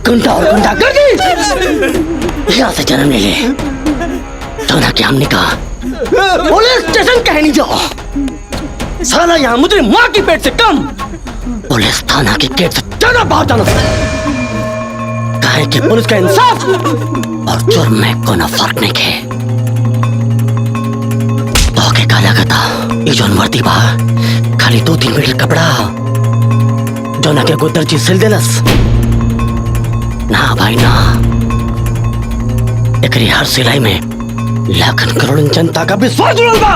गुंडा और गुंडागर्दी यहाँ से जन्म ले ले। तो ना कि हमने कहा पुलिस स्टेशन कह नहीं जाओ। साला यहाँ मुझे माँ की पेट से कम, पुलिस थाना की गेट से ज्यादा बाहर जाना। कहे कि पुलिस का इंसाफ और जुर्म में कोई फर्क नहीं है। तो के का लगता ये जो वर्दी बा खाली 2-3 मीटर कपड़ा जो ना के कोई दर्जी सिल देलस ना भाई ना। एकरी हर सिलाई में लाखन करोड़ जनता का विश्वास जुड़ल बा।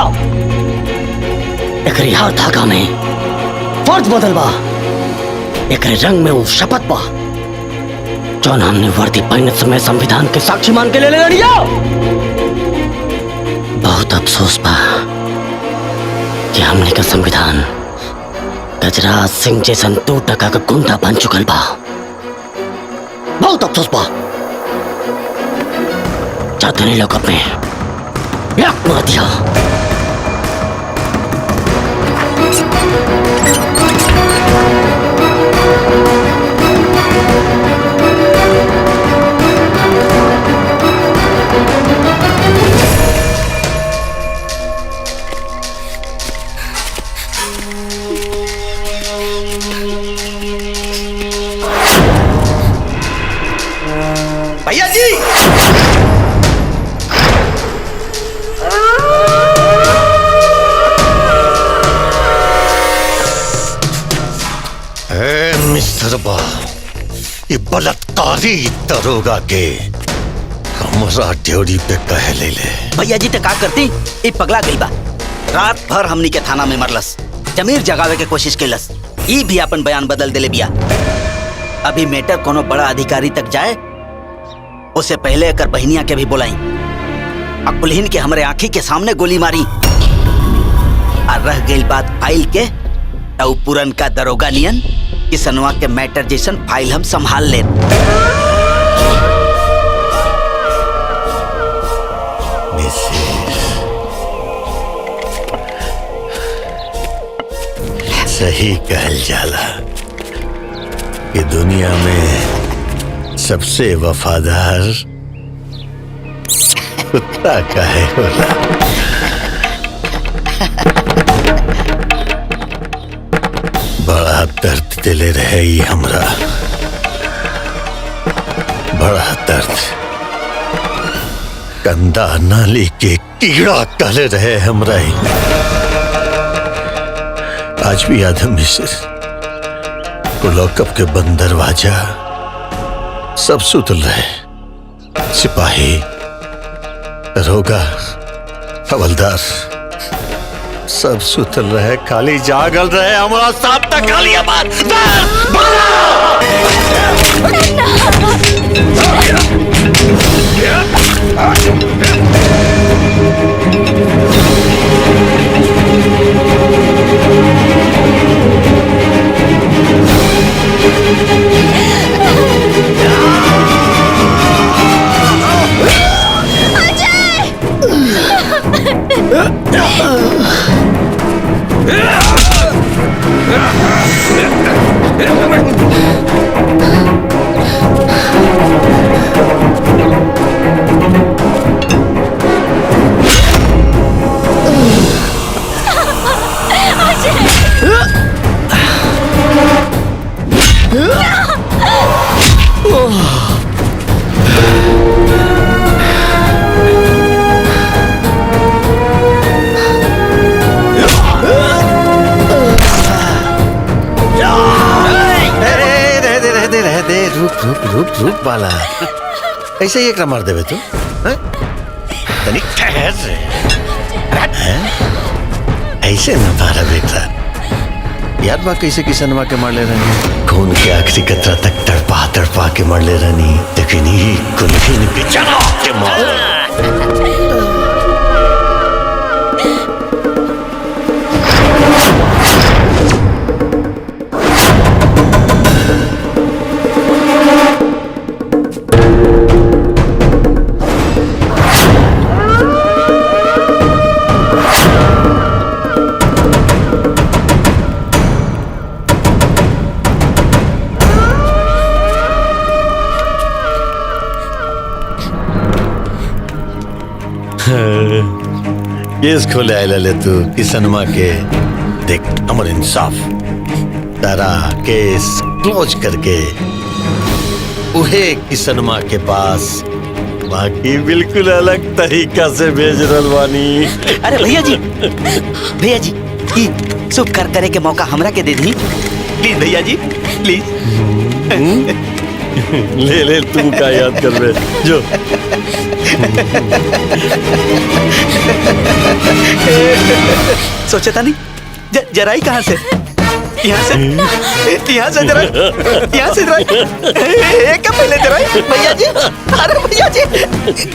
एकरी हर धागा में फर्ज बदल बा। एकरे रंग में वो शपथ बा जौन हमने वर्दी पहनने समय संविधान के साक्षी मान के ले लिया। बहुत अफसोस बा कि हमने का संविधान गजराज सिंह जैसन 2% का गुंडा बन चुकल बा। बहुत अफसोस बा। चाहते नहीं लोग अपने लाख मार दिया। भैया जी मिस्टर बा ये बलात्कारी दरोगा के हमरा ड्यूटी पे कह ले ले। भैया जी तो का करती ये पगला गई बा। रात भर हमनी के थाना में मरलस, जमीर जगावे के कोशिश केलस। ई भी अपन बयान बदल देले बिया। अभी मैटर कोनो बड़ा अधिकारी तक जाए उससे पहले एकर बहनिया के भी बुलाई। अकुलहीन के हमरे आंखी के सामने गोली मारी। और रह गई बात फाइल के, तो पुरन का दरोगा नियन किसनवा के मैटर जैसन फाइल हम संभाल ले। सही कहल जाला कि दुनिया में सबसे वफादार कुत्ता काहे होला। बड़ा दर्द दिले रहे ये हमरा, बड़ा दर्द। कंधा नाली के कीड़ा कहले रहे हमरा ही। आज भी याद है मिस्र को लॉकअप के बंद दरवाजा सब सुतल रहे। सिपाही, दरोगा, हवलदार सब सुतल रहे, खाली जागल रहे। हमारा साथ तक खाली आबाद। रूप वाला ऐसे ही एक मार देवे तू। तनिक ठहर रे। ऐसे न मारा बेटा। याद बा कैसे किसनवा के मार ले रहनी, खून के आखिरी कतरा तक तड़पा तड़पा के मार ले रहनी, लेकिन ये कुल्फी पे चला के मार। केस खोले आयला ले तू किसनमा के देख अमर इंसाफ तारा केस क्लोज करके उहे किसनमा के पास बाकी बिल्कुल अलग तरीका से भेज रलवानी। अरे भैया जी ई शुभ कर करे के मौका हमरा के दे दी प्लीज भैया जी प्लीज। ले तू का याद कर बे जो। सोचा था नहीं जरा ही कहाँ से यहाँ से जरा एक पहले जरा भैया जी। अरे भैया जी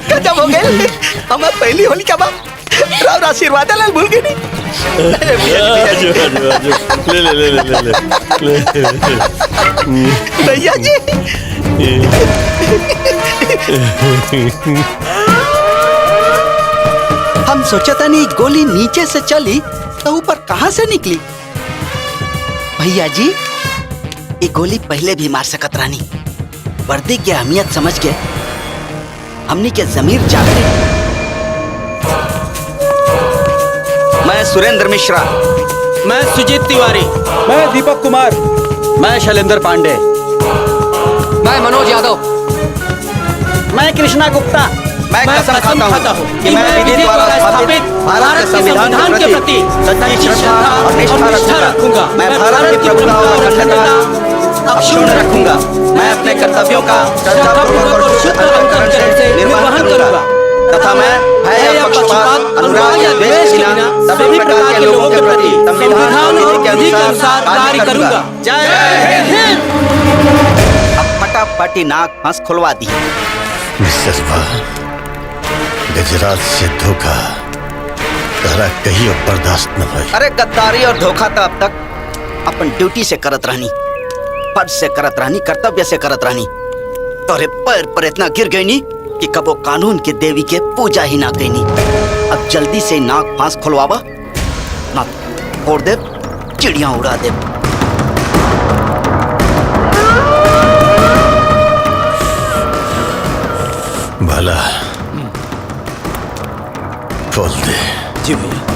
गजब हो गए हम पहली होली का बात राव आशीर्वाद लाल भूल गए नहीं भैया जी। हम सोचा था नहीं गोली नीचे से चली तो ऊपर कहाँ से निकली। भैया जी ये गोली पहले भी मार सकत रानी वर्दी की अहमियत समझ के हमनी के जमीर जाग गई। मैं सुरेंद्र मिश्रा, मैं सुजीत तिवारी, मैं दीपक कुमार, मैं शैलेंद्र पांडे, मैं मनोज यादव, मैं कृष्णा गुप्ता, मैं कसम खाता हूँ कि मैं विधि द्वारा स्थापित भारत के संविधान के प्रति सच्ची श्रद्धा और निष्ठा रखूंगा। मैं भारत की प्रभुता और अखंडता अक्षुण्ण रखूंगा। मैं अपने कर्तव्यों का श्रद्धापूर्वक और शुद्ध अंतःकरण से निर्वहन करूंगा तथा मैं भय या पक्षपात, अनुराग या द्वेष के बिना सभी प्रकार के लोगों के प्रति संविधान और विधि के अनुसार कार्य करूंगा। जय हिंद। अब फटाफटी नाक फांस खुलवा दी। मिसेस बा गुजरात से धोखा तारा कहीं बर्दाश्त न भाई। अरे गद्दारी और धोखा तो अब तक अपन ड्यूटी से करत रहनी, फर्ज से करत रहनी, कर्तव्य से करत रहनी। तोरे पैर पर इतना गिर गई नी कि कबो कानून के देवी के पूजा ही ना कईनी। अब जल्दी से नाक फांस खुलवावा ना फोड़ दे चिड़िया उड़ा दे। भला खोल दे। जी भैया।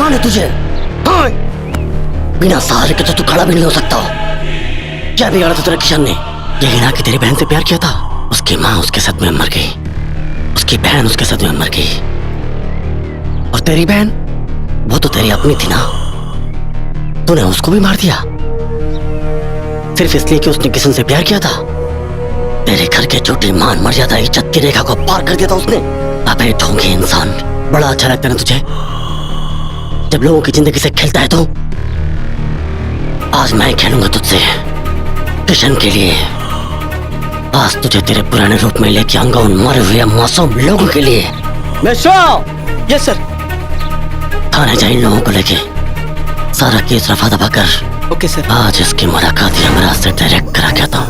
घमंड है तुझे? हाँ? बिना सहारे के तो तू खड़ा भी नहीं हो सकता। क्या बिगाड़ा था तेरा किशन ने? ये हिना की तेरी बहन से प्यार किया था, उसकी माँ उसके सदमे में मर गई, उसकी बहन उसके सदमे में मर गई, और तेरी बहन वो तो तेरी अपनी थी ना, तूने उसको भी मार दिया सिर्फ इसलिए कि उसने किशन से प्यार किया था। तेरे घर के छोटी मान मर्यादा इज्जत की रेखा को पार कर दिया था उसने। अबे ढोंगी इंसान, बड़ा अच्छा लगता है ना तुझे जब लोगों की जिंदगी से खेलता है तो? आज मैं खेलूंगा तुझसे किशन के लिए। आज तुझे तेरे पुराने रूप में लेके आऊंगा उन मरे हुए मासूम लोगों के लिए। यस सर। थाने जा इन लोगों को लेके, सारा केस रफा दफा कर। ओके सर। आज इसकी मुलाकात हमरा से डायरेक्ट करा के आता हूँ।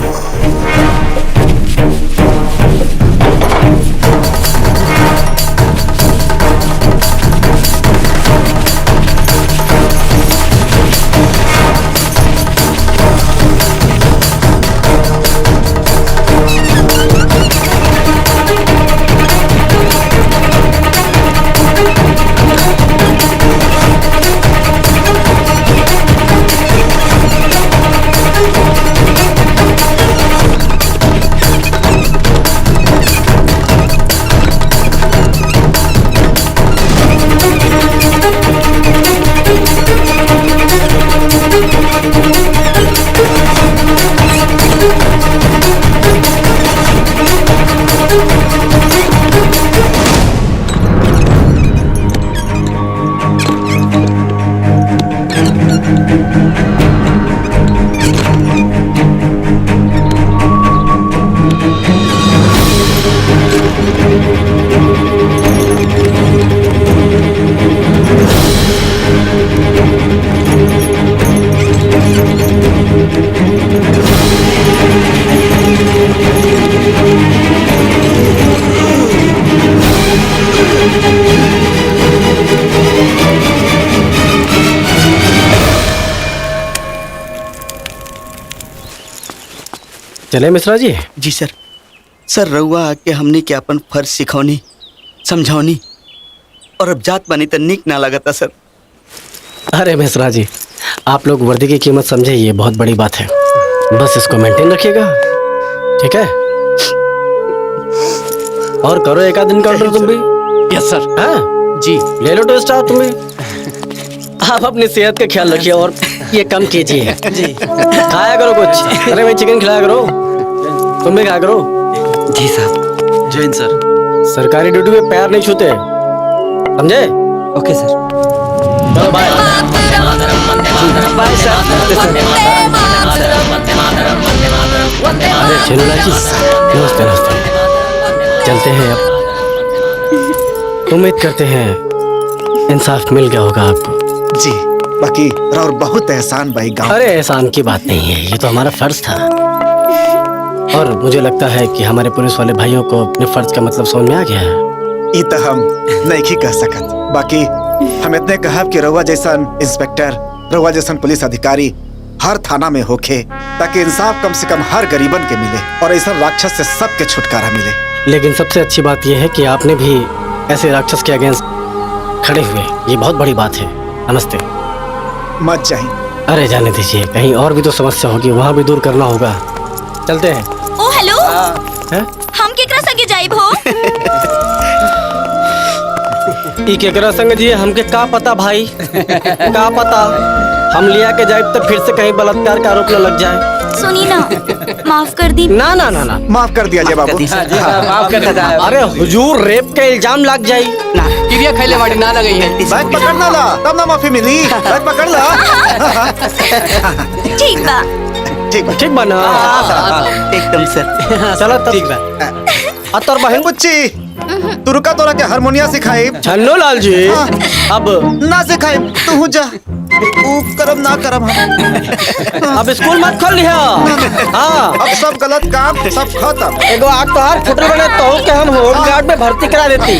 चले मिश्रा जी? जी सर। सर रउआ आके हमने के अपन फर्ज सिखौनी समझौनी और अब जात बनी तो निक ना लगता सर। अरे मिश्रा जी, आप लोग वर्दी की कीमत समझे, ये बहुत बड़ी बात है। बस इसको मेंटेन रखिएगा, ठीक है? और करो एक आध दिन का ऑर्डर तुम भी। यस सर। हाँ जी, ले लो टेस्ट आप तुम भी। आप अपनी सेहत का ख्याल रखिए और ये कम कीजिए जी। खाया करो कुछ। अरे भाई चिकन खिलाया करो, तुम भी खाया करो। जी साहब। जय हिंद सर। सरकारी ड्यूटी में पैर नहीं छूते, समझे? ओके सर। चलो बाय। बाय सर। अरे चलो जी, नमस्ते नमस्ते। चलते हैं अब। उम्मीद करते हैं इंसाफ मिल गया होगा आपको। जी, बाकी और बहुत एहसान भाई गाँव। अरे एहसान की बात नहीं है, ये तो हमारा फर्ज था। और मुझे लगता है कि हमारे पुलिस वाले भाइयों को अपने फर्ज का मतलब समझ में आ गया है। ये तो हम नहीं कह सकत, बाकी हम इतने कहब कि रउआ जैसन इंस्पेक्टर, रउआ जैसन पुलिस अधिकारी हर थाना में होखे, ताकि इंसाफ कम से कम हर गरीबन के मिले और ऐसा राक्षस से सबके छुटकारा मिले। लेकिन सबसे अच्छी बात यह है कि आपने भी ऐसे राक्षस के अगेंस्ट खड़े हुए, ये बहुत बड़ी बात है। नमस्ते। मत जाइए। अरे जाने दीजिए, कहीं और भी तो समस्या होगी, वहाँ भी दूर करना होगा। चलते हैं। ओ हेलो, हैं? हम केकरा संगे जाइब हो? ई केकरा संग जी, हमके का पता भाई, का पता। हम लिया के जाइब तो फिर से कहीं बलात्कार का आरोप न लग जाए। सुनी ना, माफ कर दी। ना ना ना ना, माफ कर दिया जाए बाबू। माफ कर दिया। अरे हुजूर, रेप का इल्जाम लग जाए ना, क्रिया खैले वाली ना लगी है। बैग पकड़ना ला, तब ना माफी मिली। बैग पकड़ ला। ठीक बा। ठीक बा ना? एकदम सर। चलो तब ठीक बा। तोर बहन बुच्ची, तू रुका, तोरा के हारमोनिया सिखाई। छन्नो लाल जी, अब ना सिखाई, तू जा। करम ना करम हम। अब स्कूल मत खोल लिया। हाँ, अब सब गलत काम सब खत्म। एगो आग तो हार फुटल बने तो के हम होम गार्ड में भर्ती करा देती।